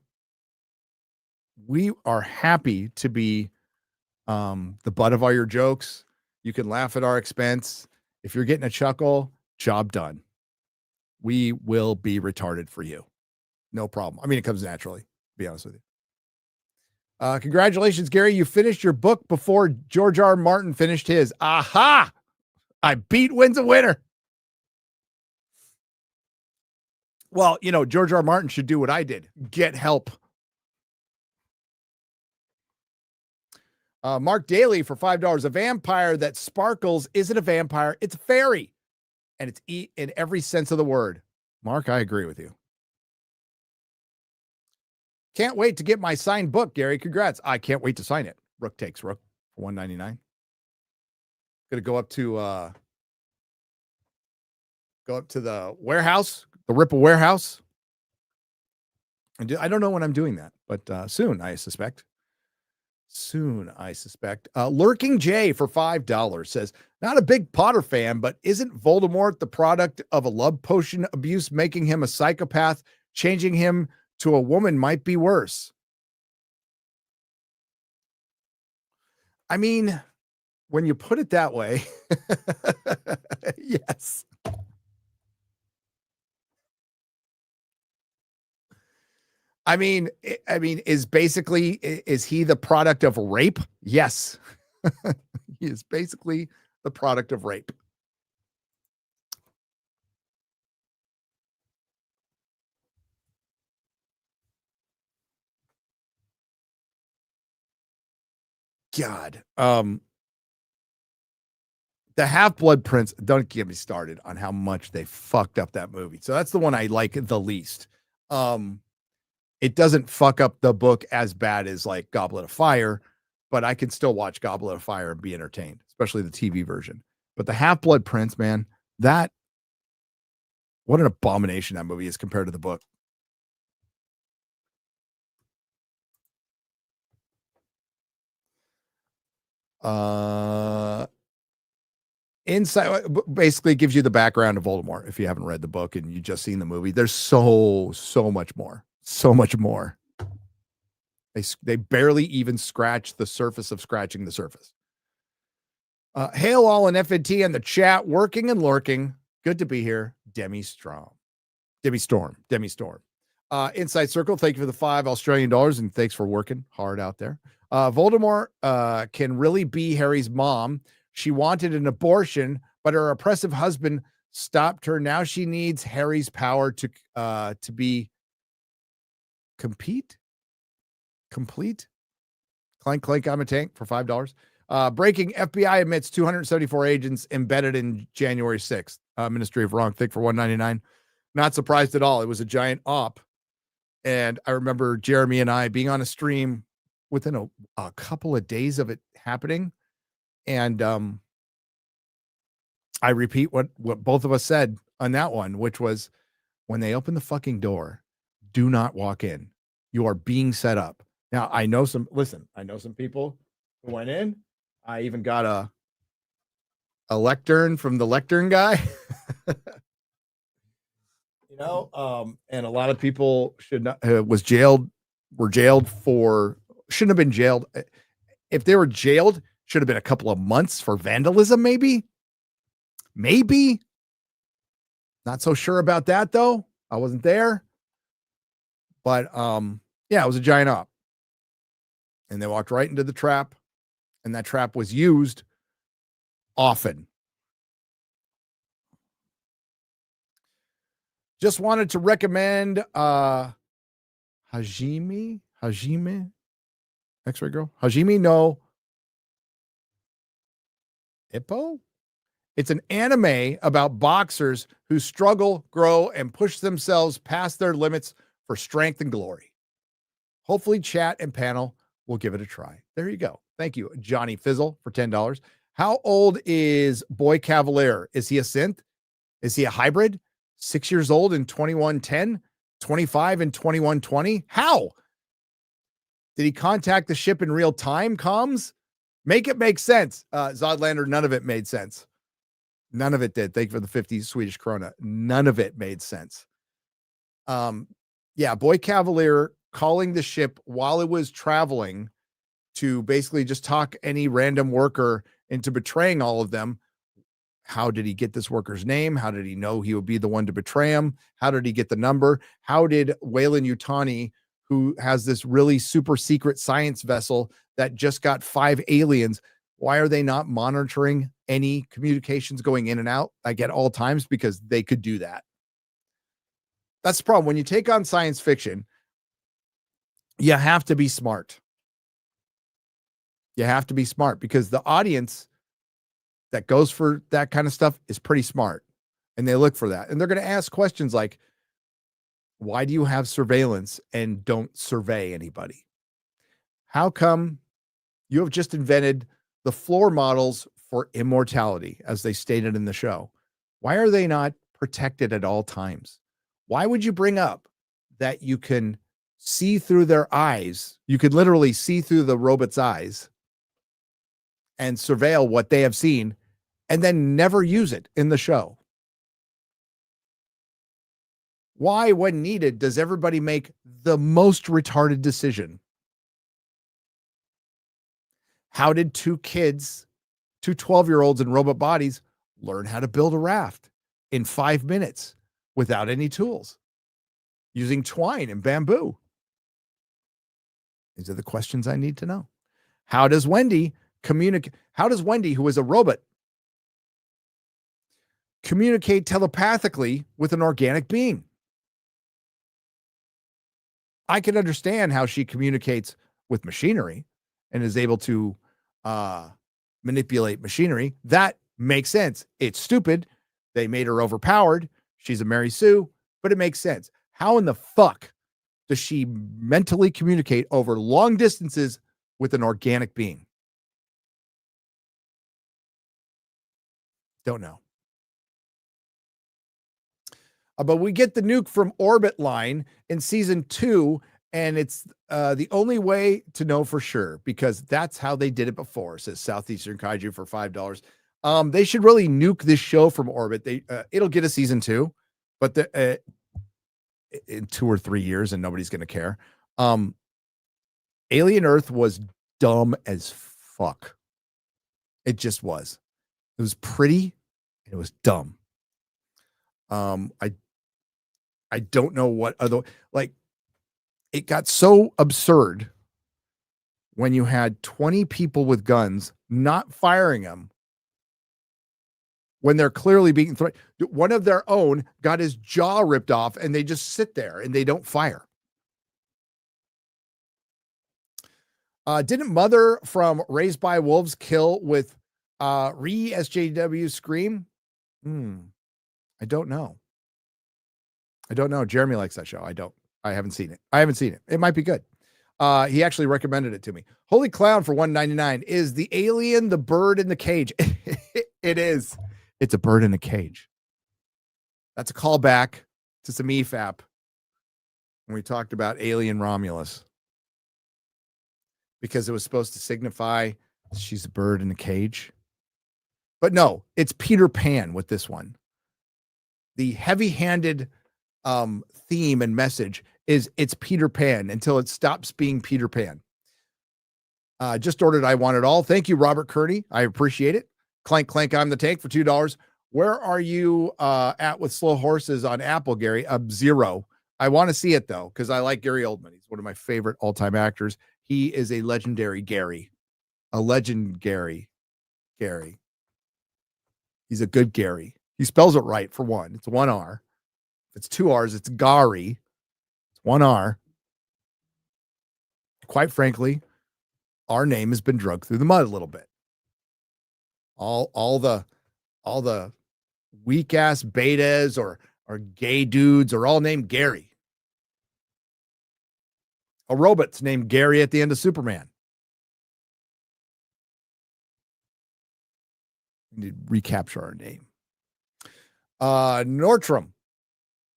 We are happy to be the butt of all your jokes. You can laugh at our expense. If you're getting a chuckle, job done. We will be retarded for you. No problem. I mean, it comes naturally, to be honest with you. Congratulations, Gary. You finished your book before George R. Martin finished his. Aha! I beat wins a winner. Well, George R. Martin should do what I did. Get help. Mark Daly for $5. A vampire that sparkles isn't a vampire. It's a fairy. And it's in every sense of the word. Mark, I agree with you. Can't wait to get my signed book, Gary. Congrats. I can't wait to sign it. Rook takes Rook for $1.99. Going to go up to the warehouse. The Ripple warehouse. I don't know when I'm doing that, but soon, I suspect. Lurking J for $5 says, not a big Potter fan, but isn't Voldemort the product of a love potion abuse, making him a psychopath? Changing him to a woman might be worse. I mean, when you put it that way, yes. I mean, is he the product of rape? Yes. He is basically the product of rape. God. The Half-Blood Prince, don't get me started on how much they fucked up that movie. So that's the one I like the least. It doesn't fuck up the book as bad as like Goblet of Fire, but I can still watch Goblet of Fire and be entertained, especially the TV version. But the Half-Blood Prince, man, what an abomination that movie is compared to the book. Inside basically gives you the background of Voldemort if you haven't read the book and you just seen the movie. There's so much more. So much more. They barely even scratch the surface of scratching the surface. Hail all in FNT and the chat, working and lurking. Good to be here. Demi Storm. Inside Circle, thank you for the $5 Australian, and thanks for working hard out there. Voldemort can really be Harry's mom. She wanted an abortion, but her oppressive husband stopped her. Now she needs Harry's power to be complete. Clank, clank, I'm a tank for $5. Breaking, FBI admits 274 agents embedded in January 6th. Ministry of Wrong Thing for $199. Not surprised at all. It was a giant op. And I remember Jeremy and I being on a stream within a couple of days of it happening. And I repeat what both of us said on that one, which was, when they open the fucking door, do not walk in. You are being set up. Now, I know some people who went in. I even got a lectern from the lectern guy. And a lot of people were jailed for, shouldn't have been jailed. If they were jailed, should have been a couple of months for vandalism, maybe. Not so sure about that, though. I wasn't there. But yeah, it was a giant op. And they walked right into the trap, and that trap was used often. Just wanted to recommend Hajime, X-Ray Girl, Hajime no Ippo. It's an anime about boxers who struggle, grow, and push themselves past their limits for strength and glory. Hopefully, chat and panel will give it a try. There you go. Thank you, Johnny Fizzle, for $10. How old is Boy Cavalier? Is he a synth? Is he a hybrid? 6 years old in 2110, 25 in 2120. How? Did he contact the ship in real time? Comms? Make it make sense. Zodlander, none of it made sense. None of it did. Thank you for the 50 Swedish krona. None of it made sense. Yeah, Boy Cavalier calling the ship while it was traveling to basically just talk any random worker into betraying all of them. How did he get this worker's name? How did he know he would be the one to betray him? How did he get the number? How did Wayland Yutani, who has this really super secret science vessel that just got 5 aliens, why are they not monitoring any communications going in and out, like at all times? Because they could do that. That's the problem. When you take on science fiction, you have to be smart. You have to be smart because the audience that goes for that kind of stuff is pretty smart, and they look for that. And they're going to ask questions like, why do you have surveillance and don't survey anybody? How come you have just invented the floor models for immortality, as they stated in the show? Why are they not protected at all times? Why would you bring up that you can see through their eyes? You could literally see through the robot's eyes and surveil what they have seen, and then never use it in the show. Why, when needed, does everybody make the most retarded decision? How did 2 kids, 2 12-year-olds in robot bodies, learn how to build a raft in 5 minutes without any tools, using twine and bamboo? These are the questions I need to know. How does Wendy communicate? How does Wendy, who is a robot, communicate telepathically with an organic being? I can understand how she communicates with machinery and is able to manipulate machinery. That makes sense. It's stupid. They made her overpowered. She's a Mary Sue, but it makes sense. How in the fuck does she mentally communicate over long distances with an organic being? Don't know. But we get the nuke from orbit line in season 2, and it's the only way to know for sure, because that's how they did it before, says Southeastern Kaiju for $5. They should really nuke this show from orbit. It'll get a season 2, but in 2 or 3 years, and nobody's going to care. Alien Earth was dumb as fuck. It just was. It was pretty, and it was dumb. I don't know what other, like, it got so absurd when you had 20 people with guns not firing them when they're clearly being threatened. One of their own got his jaw ripped off and they just sit there and they don't fire. Didn't Mother from Raised by Wolves kill with SJW Scream? I don't know. Jeremy likes that show. I haven't seen it. It might be good. He actually recommended it to me. Holy Clown for $1.99. Is the alien the bird in the cage? It is. It's a bird in a cage. That's a callback to some EFAP when we talked about Alien Romulus. Because it was supposed to signify she's a bird in a cage. But no, it's Peter Pan with this one. The heavy-handed theme and message is it's Peter Pan until it stops being Peter Pan. Just ordered I Want It All. Thank you, Robert Kearney. I appreciate it. Clank, clank, I'm the tank for $2. Where are you at with Slow Horses on Apple, Gary? 0. I want to see it, though, because I like Gary Oldman. He's one of my favorite all-time actors. He is a legendary Gary. A legend Gary. He's a good Gary. He spells it right, for one. It's 1 R. If it's 2 R's, it's Gary. It's 1 R. Quite frankly, our name has been drugged through the mud a little bit. All the weak ass betas or gay dudes are all named Gary. A robot's named Gary at the end of Superman. We need to recapture our name. Nordstrom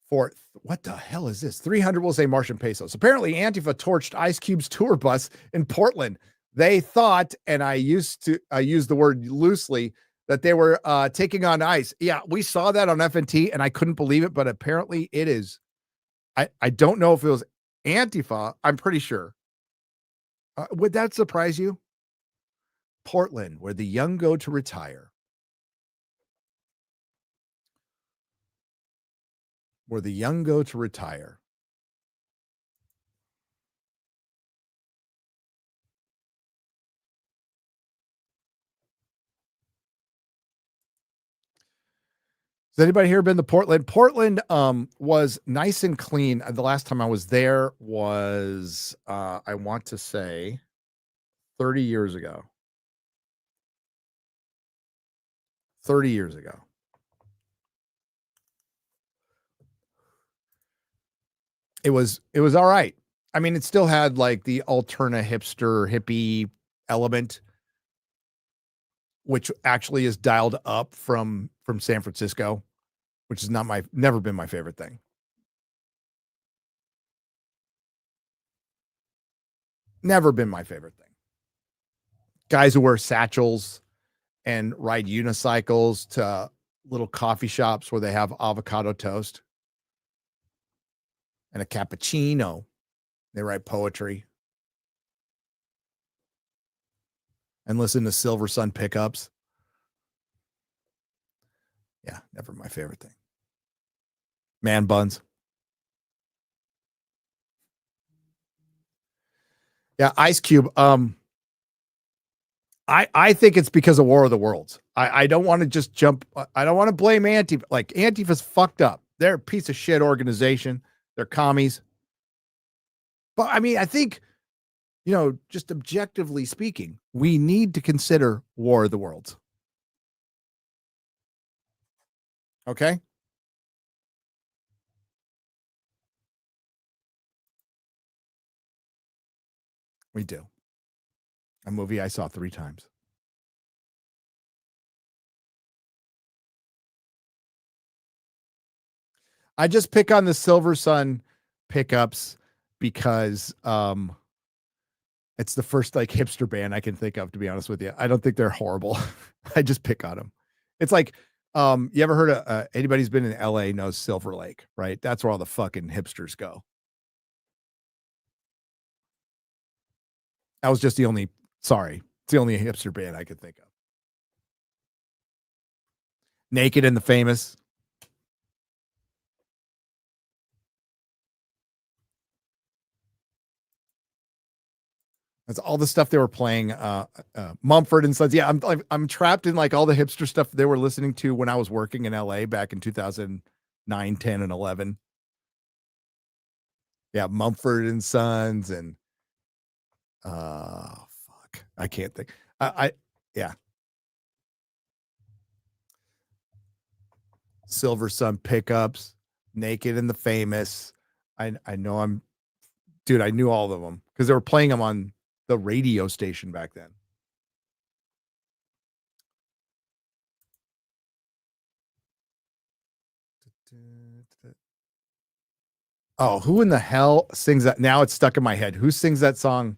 for what the hell is this? 300 will say Martian pesos. Apparently Antifa torched Ice Cube's tour bus in Portland. They thought, and I use the word loosely, that they were taking on ICE. Yeah, we saw that on FNT and I couldn't believe it, but apparently it is. I don't know if it was Antifa. I'm pretty sure. Would that surprise you? Portland, where the young go to retire. Where the young go to retire. Has anybody here been to Portland? Portland was nice and clean. The last time I was there was, I want to say, 30 years ago. 30 years ago. It was all right. I mean, it still had like the alterna hipster hippie element, which actually is dialed up from San Francisco, which is never been my favorite thing. Never been my favorite thing. Guys who wear satchels and ride unicycles to little coffee shops where they have avocado toast and a cappuccino. They write poetry and listen to Silver Sun pickups. Yeah, never my favorite thing. Man buns. Yeah, Ice Cube. I think it's because of War of the Worlds. I don't want to just jump. I don't want to blame Antifa. Like, Antifa's fucked up. They're a piece of shit organization. They're commies. But I mean, I think, just objectively speaking, we need to consider War of the Worlds. Okay? We do. A movie I saw 3 times. I just pick on the Silver Sun pickups because it's the first like hipster band I can think of, to be honest with you. I don't think they're horrible. I just pick on them. It's like, you ever heard of anybody who's been in LA knows Silver Lake, right? That's where all the fucking hipsters go. That was just it's the only hipster band I could think of. Naked and the Famous. That's all the stuff they were playing. Mumford and Sons. Yeah, I'm trapped in like all the hipster stuff they were listening to when I was working in LA back in 2009, 10, and 11. Yeah, Mumford and Sons and fuck, I can't think. Yeah. Silver Sun Pickups, Naked and the Famous. I know I knew all of them because they were playing them on the radio station back then. Oh, who in the hell sings that? Now it's stuck in my head. Who sings that song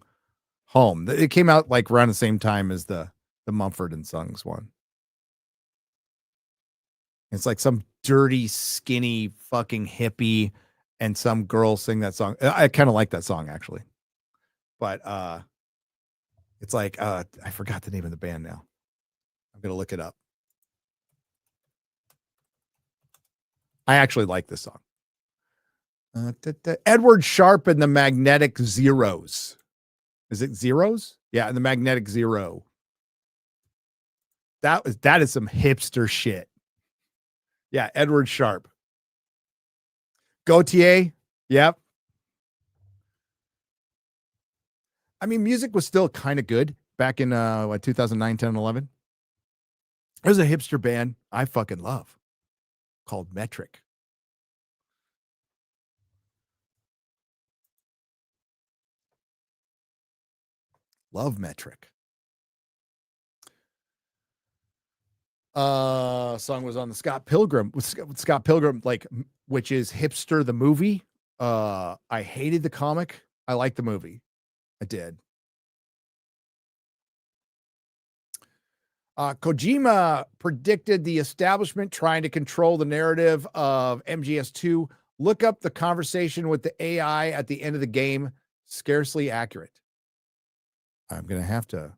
Home? It came out like around the same time as the Mumford and Sons one. It's like some dirty, skinny, fucking hippie, and some girl sing that song. I kind of like that song actually, but it's like I forgot the name of the band now. I'm gonna look it up. I actually like this song. Edward Sharpe and the Magnetic Zeros. Is it Zeros? Yeah, and the Magnetic Zero. That is some hipster shit. Yeah, Edward Sharpe. Gautier. Yep. I mean, music was still kind of good back in 2009, 10, and 11. There's a hipster band I fucking love called Metric. Love Metric. Song was on the Scott Pilgrim with Scott Pilgrim, like, which is Hipster the movie. I hated the comic. I liked the movie. I did. Kojima predicted the establishment trying to control the narrative of MGS2. Look up the conversation with the AI at the end of the game. Scarcely accurate. I'm going to have to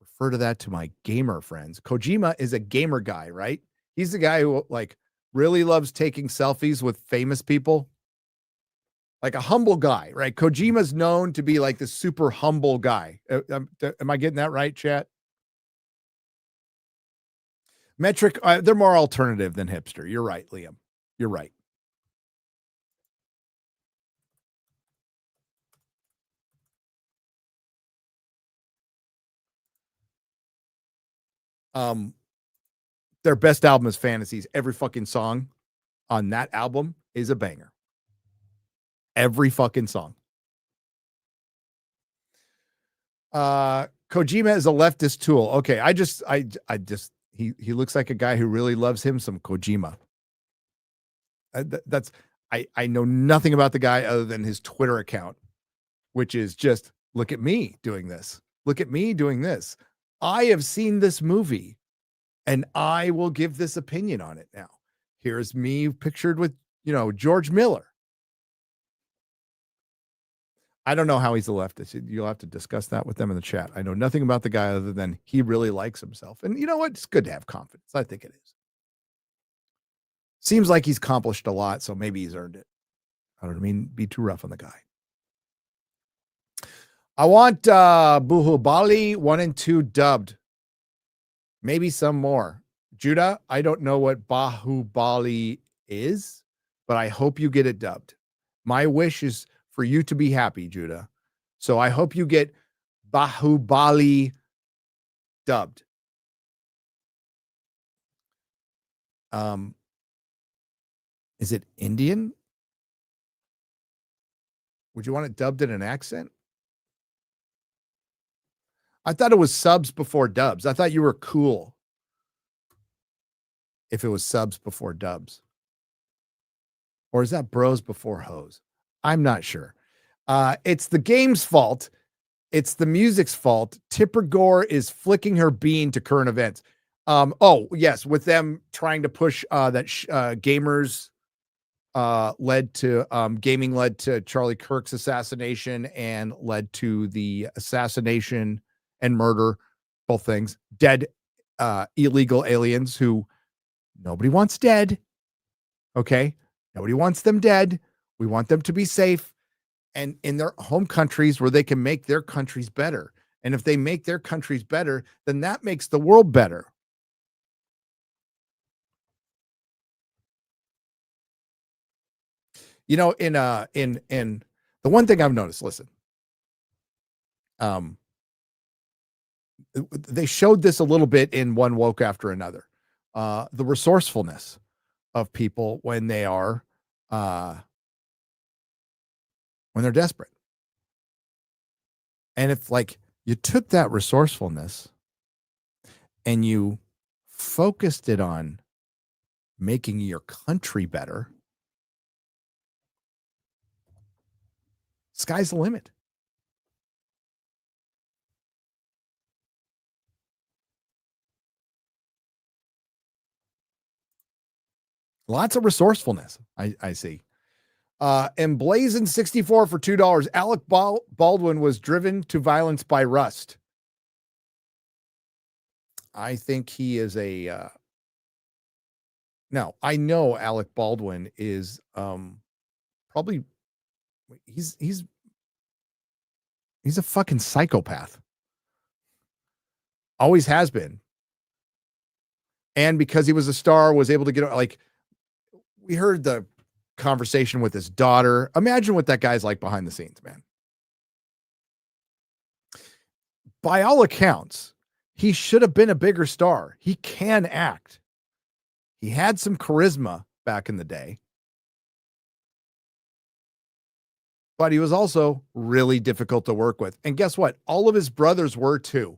refer to that to my gamer friends. Kojima is a gamer guy, right? He's the guy who like really loves taking selfies with famous people. Like a humble guy, right? Kojima's known to be like the super humble guy. Am I getting that right, chat? Metric, they're more alternative than hipster. You're right, Liam. You're right. Their best album is Fantasies. Every fucking song on that album is a banger. Every fucking song. Kojima is a leftist tool. Okay, he looks like a guy who really loves him some Kojima. I know nothing about the guy other than his Twitter account, which is just, look at me doing this. Look at me doing this. I have seen this movie and I will give this opinion on it now. Here's me pictured with, George Miller. I don't know how he's a leftist. You'll have to discuss that with them in the chat. I know nothing about the guy other than he really likes himself. And you know what? It's good to have confidence. I think it is. Seems like he's accomplished a lot, so maybe he's earned it. I don't mean be too rough on the guy. I want Bahubali 1 and 2 dubbed. Maybe some more. Judah, I don't know what Bahubali is, but I hope you get it dubbed. My wish is for you to be happy, Judah. So I hope you get Bahubali dubbed. Is it Indian? Would you want it dubbed in an accent? I thought it was subs before dubs. I thought you were cool if it was subs before dubs. Or is that bros before hoes? I'm not sure. It's the game's fault. It's the music's fault. Tipper Gore is flicking her bean to current events. Oh, yes, with them trying to push that gamers gaming led to Charlie Kirk's assassination and led to the assassination and murder, both things. Dead illegal aliens who nobody wants dead. Okay? Nobody wants them dead. We want them to be safe. and in their home countries where they can make their countries better. And if they make their countries better, then that makes the world better. You know, in the one thing I've noticed, listen, they showed this a little bit in One Woke After Another. The resourcefulness of people when they are when they're desperate. And if like you took that resourcefulness and you focused it on making your country better, sky's the limit. Lots of resourcefulness, I see. Emblazoned 64 for $2. Alec Baldwin was driven to violence by rust. I think he is a now I know Alec Baldwin is probably he's a fucking psychopath. Always has been. And because he was a star, was able to get, like, we heard the conversation with his daughter. Imagine what that guy's like behind the scenes, man. By all accounts, he should have been a bigger star. He can act. He had some charisma back in the day. But he was also really difficult to work with. And guess what? All of his brothers were too.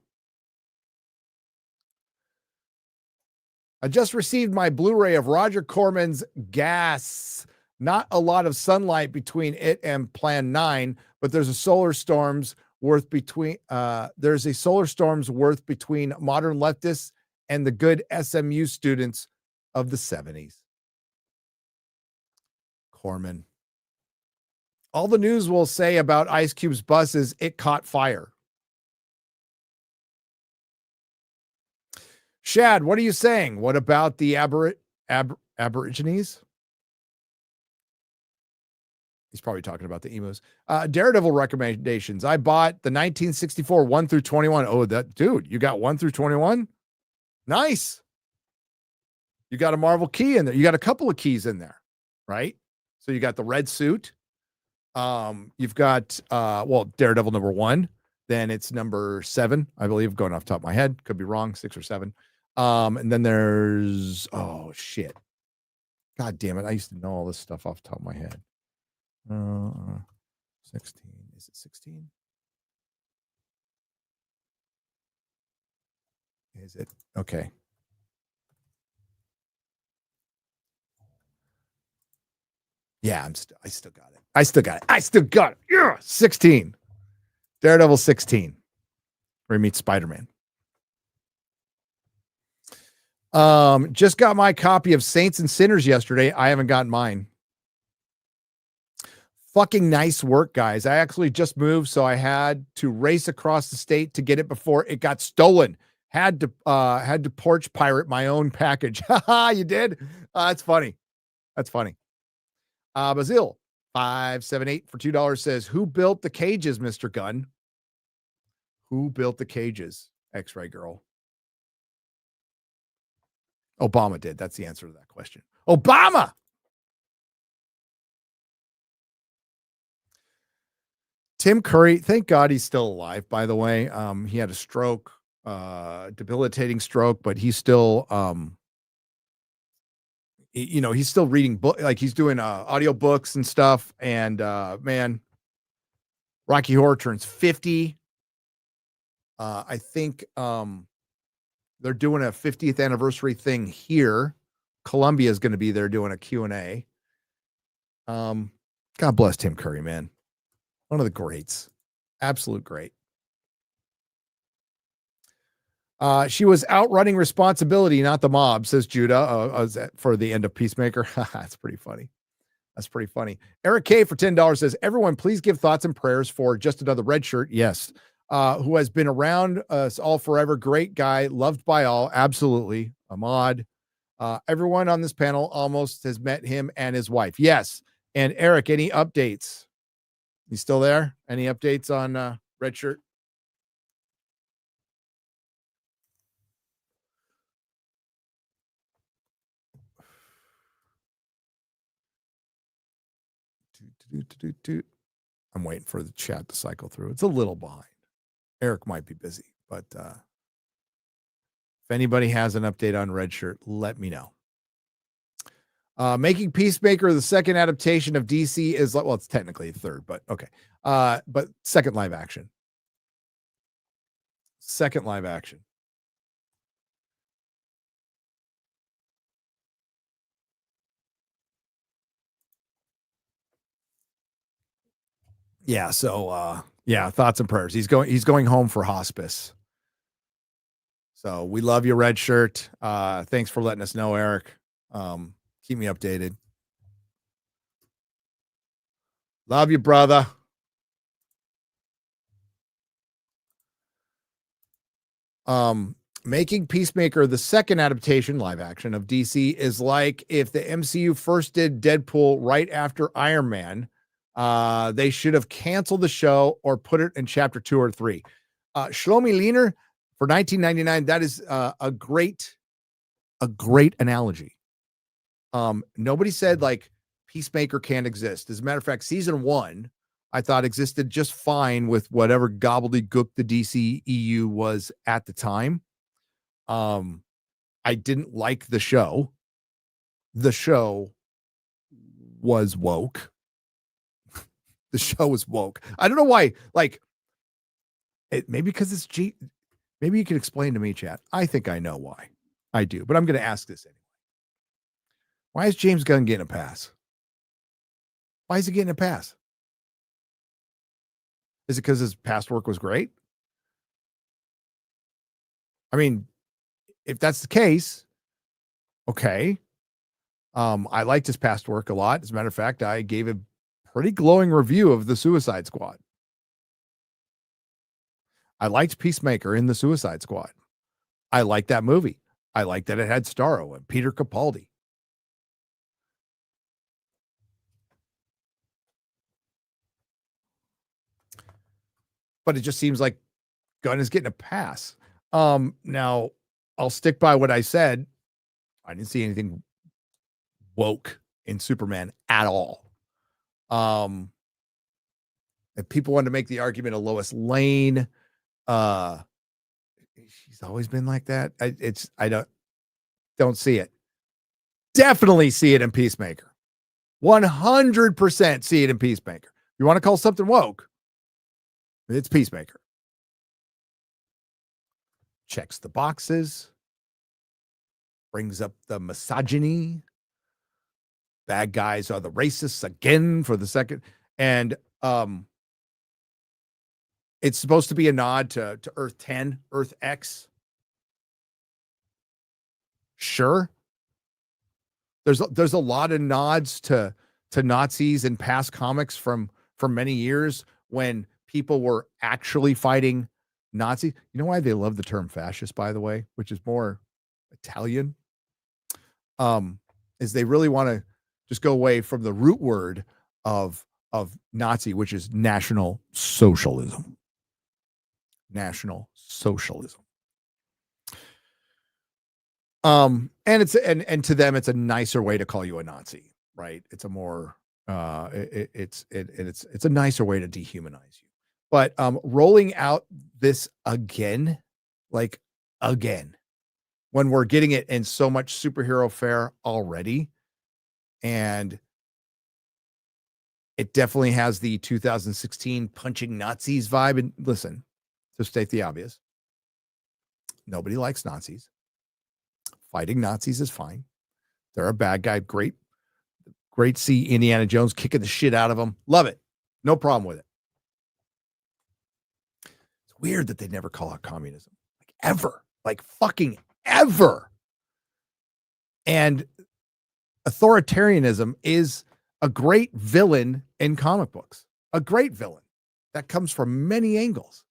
I just received my Blu-ray of Roger Corman's Gas. Not a lot of sunlight between it and Plan 9, but there's a solar storm's worth between modern leftists and the good SMU students of the 70s. Corman. All the news will say about Ice Cube's bus is it caught fire. Shad, what are you saying? What about the Aborigines? He's probably talking about the emus. Daredevil recommendations. I bought the 1964 1 through 21. Oh, that dude, you got 1 through 21? Nice. You got a Marvel key in there. You got a couple of keys in there, right? So you got the red suit. You've got Daredevil number 1. Then it's number 7, I believe, going off the top of my head. Could be wrong, 6 or 7. And then there's, oh shit. God damn it. I used to know all this stuff off the top of my head. 16. Is it 16? Is it? Okay. Yeah, I still got it. I still got it. Yeah, 16. Daredevil 16. Where he meets Spider-Man. Just got my copy of Saints and Sinners yesterday. I haven't gotten mine. Fucking nice work, guys. I actually just moved, so I had to race across the state to get it before it got stolen. Had to porch pirate my own package. You did? That's funny. That's funny. Basil 578 for $2 says, who built the cages, Mr. Gunn? Who built the cages? X-Ray Girl. Obama did. That's the answer to that question. Obama. Tim Curry, thank God he's still alive, by the way. He had a stroke, debilitating stroke, but he's still he's still reading like he's doing audio books and stuff. And man, Rocky Horror turns 50. I think they're doing a 50th anniversary thing here. Columbia is going to be there doing a Q and A. God bless Tim Curry, man. One of the greats. Absolute great. She was outrunning responsibility, not the mob, says Judah, for the end of Peacemaker. That's pretty funny. That's pretty funny. Eric K for $10 says, everyone, please give thoughts and prayers for Just Another Red Shirt. Yes. Who has been around us all forever. Great guy. Loved by all. Absolutely. Ahmad. Everyone on this panel almost has met him and his wife. Yes. And Eric, any updates? You still there? Any updates on Red Shirt? I'm waiting for the chat to cycle through. It's a little behind. Eric might be busy, but if anybody has an update on Red Shirt, let me know. Making Peacemaker the second adaptation of DC is, well, it's technically the third, but okay. But second live action. Second live action. Yeah, so yeah, thoughts and prayers. He's going home for hospice. So we love you, Red Shirt. Thanks for letting us know, Eric. Keep me updated. Love you, brother. Making Peacemaker the second adaptation live action of DC is like if the MCU first did Deadpool right after Iron Man. They should have canceled the show or put it in chapter 2 or 3. Shlomi Leaner for 1999. That is a great analogy. Nobody said like Peacemaker can't exist. As a matter of fact, season 1 I thought existed just fine with whatever gobbledygook the DCEU was at the time. I didn't like the show. The show was woke. The show was woke. I don't know why. Like, maybe because it's G. Maybe you can explain to me, chat. I think I know why. I do, but I'm going to ask this anyway. Why is James Gunn getting a pass? Why is he getting a pass? Is it because his past work was great? I mean, if that's the case, okay. I liked his past work a lot. As a matter of fact, I gave a pretty glowing review of the Suicide Squad. I liked Peacemaker in the Suicide Squad. I liked that movie. I liked that it had Starro and Peter Capaldi. But it just seems like Gunn is getting a pass. Now, I'll stick by what I said. I didn't see anything woke in Superman at all. If people wanted to make the argument of Lois Lane, she's always been like that. I don't see it. Definitely see it in Peacemaker. 100% see it in Peacemaker. You want to call something woke? It's Peacemaker. Checks the boxes. Brings up the misogyny. Bad guys are the racists again for the second. And it's supposed to be a nod to Earth 10, Earth X. Sure. There's a lot of nods to Nazis in past comics from many years when people were actually fighting Nazis. You know why they love the term fascist, by the way, which is more Italian? Is they really want to just go away from the root word of Nazi, which is National Socialism. National Socialism. And it's and to them it's a nicer way to call you a Nazi, right? It's a more it's a nicer way to dehumanize you. But rolling out this again, when we're getting it in so much superhero fare already, and it definitely has the 2016 punching Nazis vibe. And listen, to state the obvious, nobody likes Nazis. Fighting Nazis is fine. They're a bad guy. Great see Indiana Jones kicking the shit out of them. Love it. No problem with it. It's weird that they never call out communism. Like ever. Like fucking ever. And authoritarianism is a great villain in comic books. A great villain. That comes from many angles.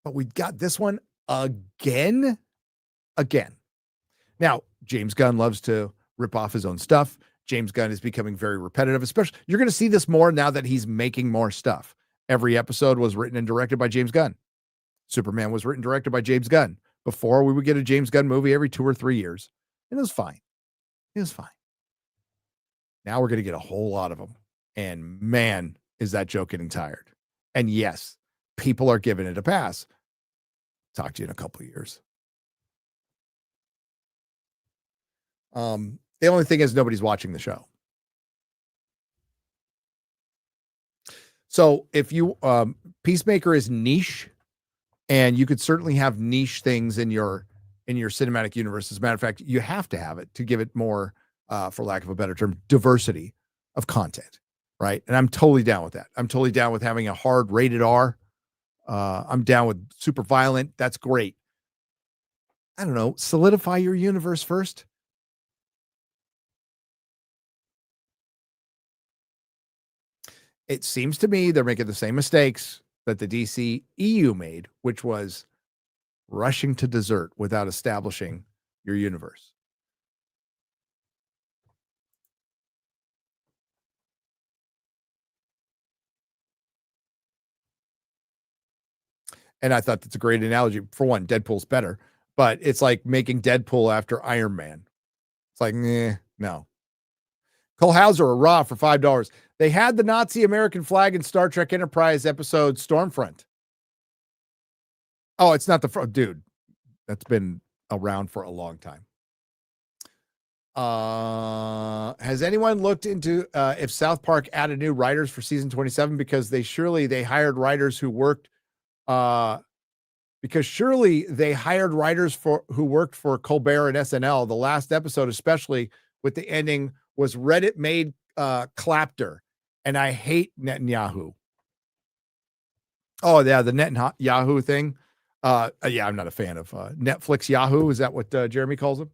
But we got this one again. Now, James Gunn loves to rip off his own stuff. James Gunn is becoming very repetitive. Especially, you're going to see this more now that he's making more stuff. Every episode was written and directed by James Gunn. Superman was written and directed by James Gunn. Before, we would get a James Gunn movie every 2 or 3 years. And it was fine. It was fine. Now we're going to get a whole lot of them. And man, is that joke getting tired. And yes, people are giving it a pass. Talk to you in a couple of years. The only thing is nobody's watching the show. So if you, Peacemaker is niche, and you could certainly have niche things in your cinematic universe. As a matter of fact, you have to have it to give it more, for lack of a better term, diversity of content, right? And I'm totally down with that. I'm totally down with having a hard rated R. I'm down with super violent. That's great. I don't know. Solidify your universe first. It seems to me they're making the same mistakes that the DC EU made, which was rushing to dessert without establishing your universe. And I thought that's a great analogy. For one, Deadpool's better, but it's like making Deadpool after Iron Man. It's like, no. Cole Hauser, a raw for $5. They had the Nazi American flag in Star Trek Enterprise episode Stormfront. Oh, it's not the front, dude. That's been around for a long time. Has anyone looked into if South Park added new writers for season 27? Because they hired writers who worked who worked for Colbert and SNL. The last episode, especially with the ending, was Reddit made clapter, and I hate Netanyahu. Oh yeah, the Netanyahu thing. Yeah, I'm not a fan of Netflix Yahoo. Is that what Jeremy calls him?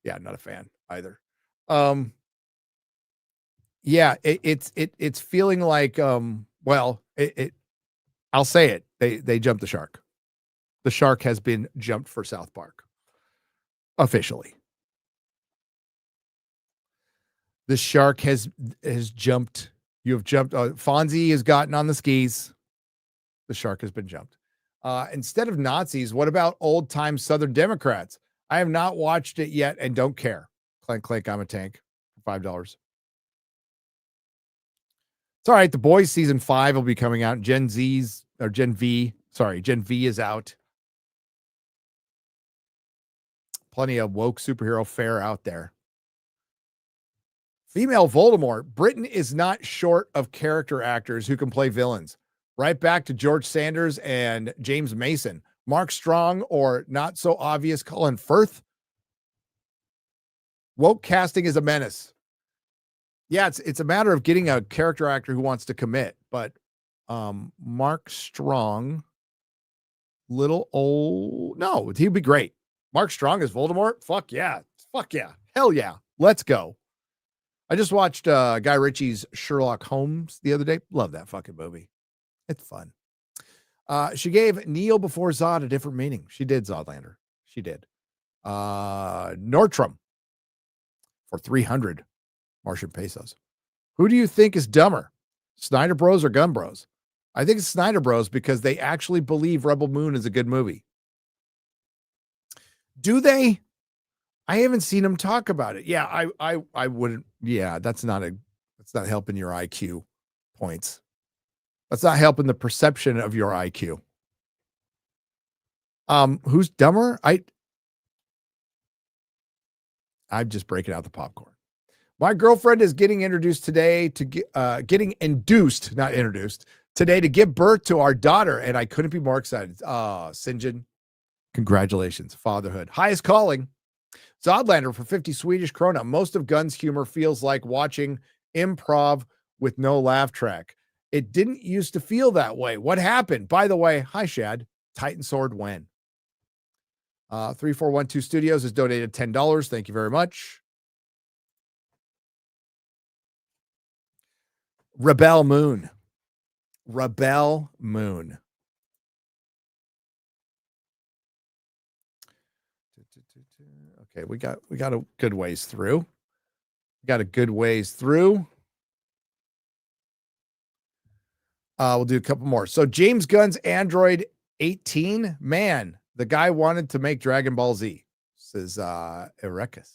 Yeah, I'm not a fan either. Yeah, it's feeling like I'll say it. They jumped the shark. The shark has been jumped for South Park. Officially. The shark has jumped. You have jumped. Fonzie has gotten on the skis. The shark has been jumped. Instead of Nazis, what about old time Southern Democrats? I have not watched it yet and don't care. Clank, clank, I'm a tank. $5. It's all right. The Boys season 5 will be coming out. Gen V is out. Plenty of woke superhero fare out there. Female Voldemort. Britain is not short of character actors who can play villains. Right back to George Sanders and James Mason. Mark Strong or not so obvious Colin Firth. Woke casting is a menace. Yeah, it's a matter of getting a character actor who wants to commit. But Mark Strong, little old, no, he'd be great. Mark Strong as Voldemort? Fuck yeah. Fuck yeah. Hell yeah. Let's go. I just watched Guy Ritchie's Sherlock Holmes the other day. Love that fucking movie. It's fun. She gave Neil before Zod a different meaning. She did, Zodlander. She did. Nordstrom for 300 Martian pesos. Who do you think is dumber? Snyder Bros or Gun Bros? I think it's Snyder Bros because they actually believe Rebel Moon is a good movie. Do they? I haven't seen them talk about it. Yeah, I wouldn't. Yeah, that's not helping your IQ points. That's not helping the perception of your IQ. Who's dumber? I'm just breaking out the popcorn. My girlfriend is getting introduced today to getting induced, not introduced, today to give birth to our daughter, and I couldn't be more excited. Sinjin, congratulations, fatherhood. Highest calling. Zodlander for 50 Swedish krona. Most of Gunn's humor feels like watching improv with no laugh track. It didn't used to feel that way. What happened? By the way, hi, Shad. Titan Sword when? 3412 Studios has donated $10. Thank you very much. Rebel Moon. Rebel Moon. Okay, we got a good ways through. Got a good ways through. We'll do a couple more. So James Gunn's Android 18, man, the guy wanted to make Dragon Ball Z. Says Erekus.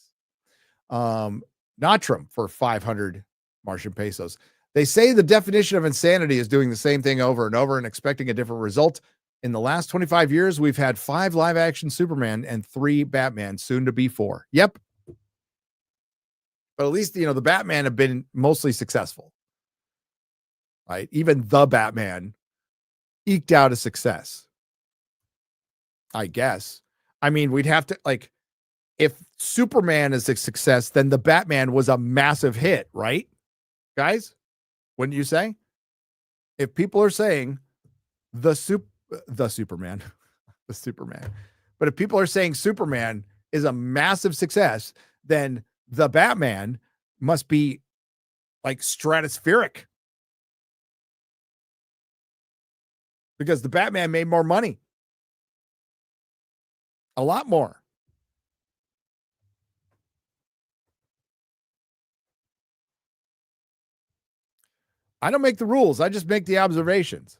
Natrum for 500 Martian pesos. They say the definition of insanity is doing the same thing over and over and expecting a different result. In the last 25 years, we've had 5 live action Superman and 3 Batman, soon to be 4. Yep. But at least, the Batman have been mostly successful. Right? Even the Batman eked out a success. I guess. I mean, we'd have to, like, if Superman is a success, then the Batman was a massive hit, right? Guys, wouldn't you say? If people are saying the Superman, but if people are saying Superman is a massive success, then the Batman must be like stratospheric, because the Batman made more money, a lot more. I don't make the rules. I just make the observations.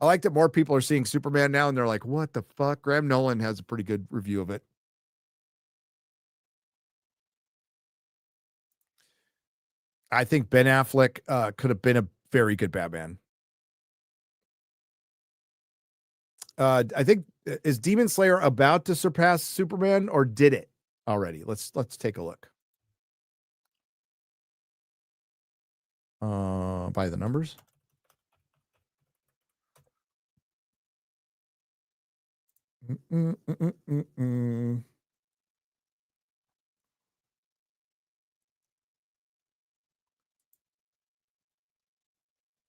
I like that more people are seeing Superman now and they're like, what the fuck? Graham Nolan has a pretty good review of it. I think Ben Affleck could have been a very good Batman. I think, is Demon Slayer about to surpass Superman, or did it already? Let's take a look. By the numbers.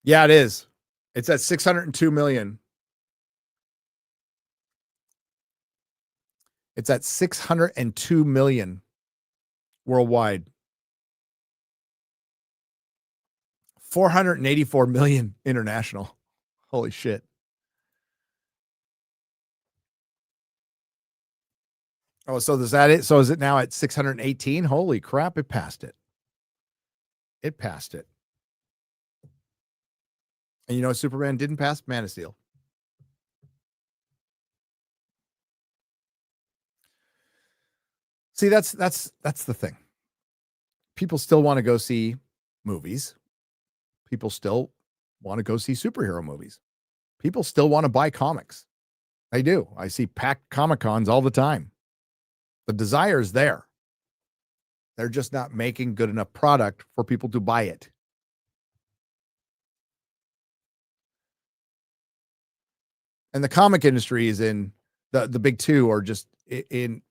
Yeah, it is. It's at 602 million. It's at 602 million worldwide. 484 million international. Holy shit. Oh, so is that it? So is it now at 618? Holy crap, it passed it. It passed it. And you know, Superman didn't pass Man of Steel. See, that's the thing. People still want to go see movies. People still want to go see superhero movies. People still want to buy comics. They do. I see packed Comic-Cons all the time. The desire is there. They're just not making good enough product for people to buy it. And the comic industry is in the big two are just in,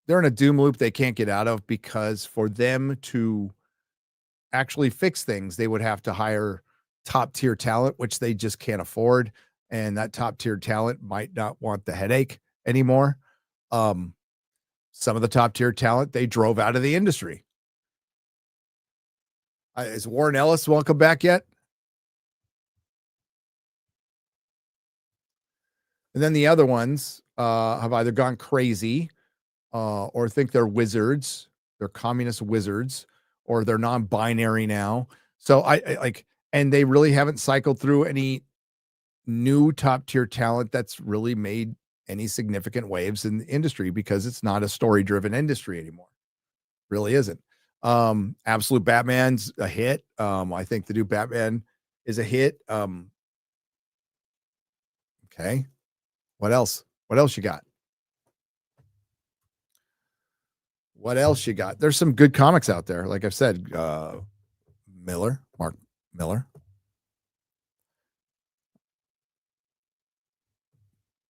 they're in a doom loop they can't get out of, because for them to actually fix things, they would have to hire top tier talent, which they just can't afford. And that top tier talent might not want the headache anymore. Some of the top tier talent they drove out of the industry. Is Warren Ellis welcome back yet? And then the other ones have either gone crazy or think they're wizards. They're communist wizards, or they're non-binary now. So I like, and they really haven't cycled through any new top tier talent that's really made any significant waves in the industry, because it's not a story driven industry anymore. Really isn't. Absolute Batman's a hit. I think the new Batman is a hit. Okay. What else? What else you got? What else you got? There's some good comics out there. Like I've said, Mark Miller.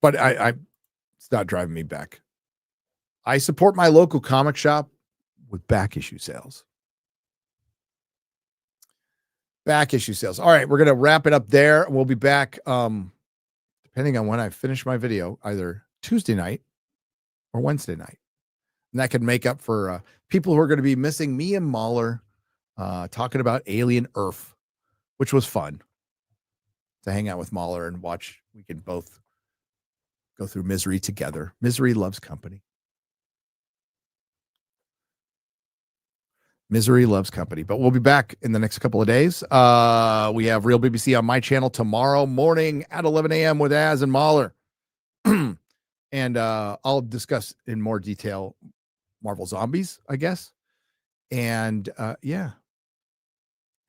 But it's not driving me back. I support my local comic shop with back issue sales. Back issue sales. All right, we're going to wrap it up there. We'll be back depending on when I finish my video, either Tuesday night or Wednesday night. And that can make up for people who are going to be missing me and Mahler talking about Alien Earth, which was fun to hang out with Mahler and watch. We can both go through misery together. Misery loves company. Misery loves company. But we'll be back in the next couple of days. We have Real BBC on my channel tomorrow morning at 11 a.m. with Az and Mahler. And I'll discuss in more detail Marvel Zombies, I guess. And yeah.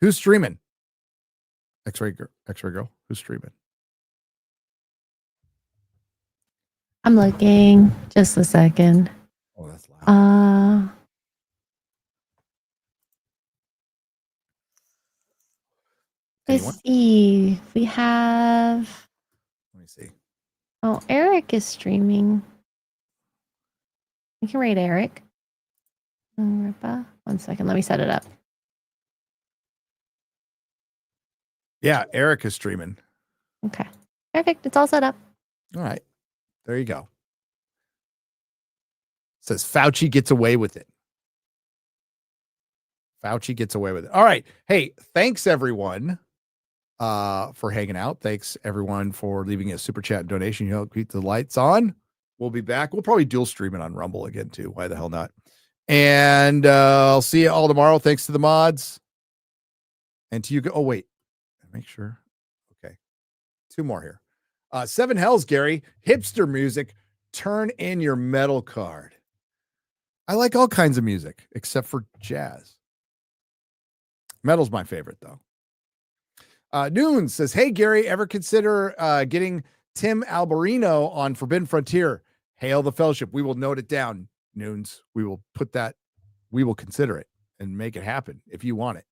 Who's streaming? X-Ray Girl. Who's streaming? I'm looking. Just a second. Oh, that's loud. Let's see. We have. Let me see. Oh, Eric is streaming. You can rate Eric. One second. Let me set it up. Yeah, Eric is streaming. Okay. Perfect. It's all set up. All right. There you go. Says Fauci gets away with it. Fauci gets away with it. All right. Hey, thanks everyone for hanging out. Thanks everyone for leaving a super chat donation. You help keep the lights on. We'll be back. We'll probably dual stream it on Rumble again too. Why the hell not? And I'll see you all tomorrow. Thanks to the mods. And to you. Oh, wait. Make sure. Okay. 2 more here. 7 Hells, Gary. Hipster music. Turn in your metal card. I like all kinds of music except for jazz. Metal's my favorite, though. Noon says, hey, Gary, ever consider getting Tim Alberino on Forbidden Frontier? Hail the Fellowship. We will note it down, Noons. We will put that. We will consider it and make it happen if you want it.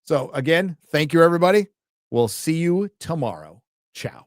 So, again, thank you, everybody. We'll see you tomorrow. Ciao.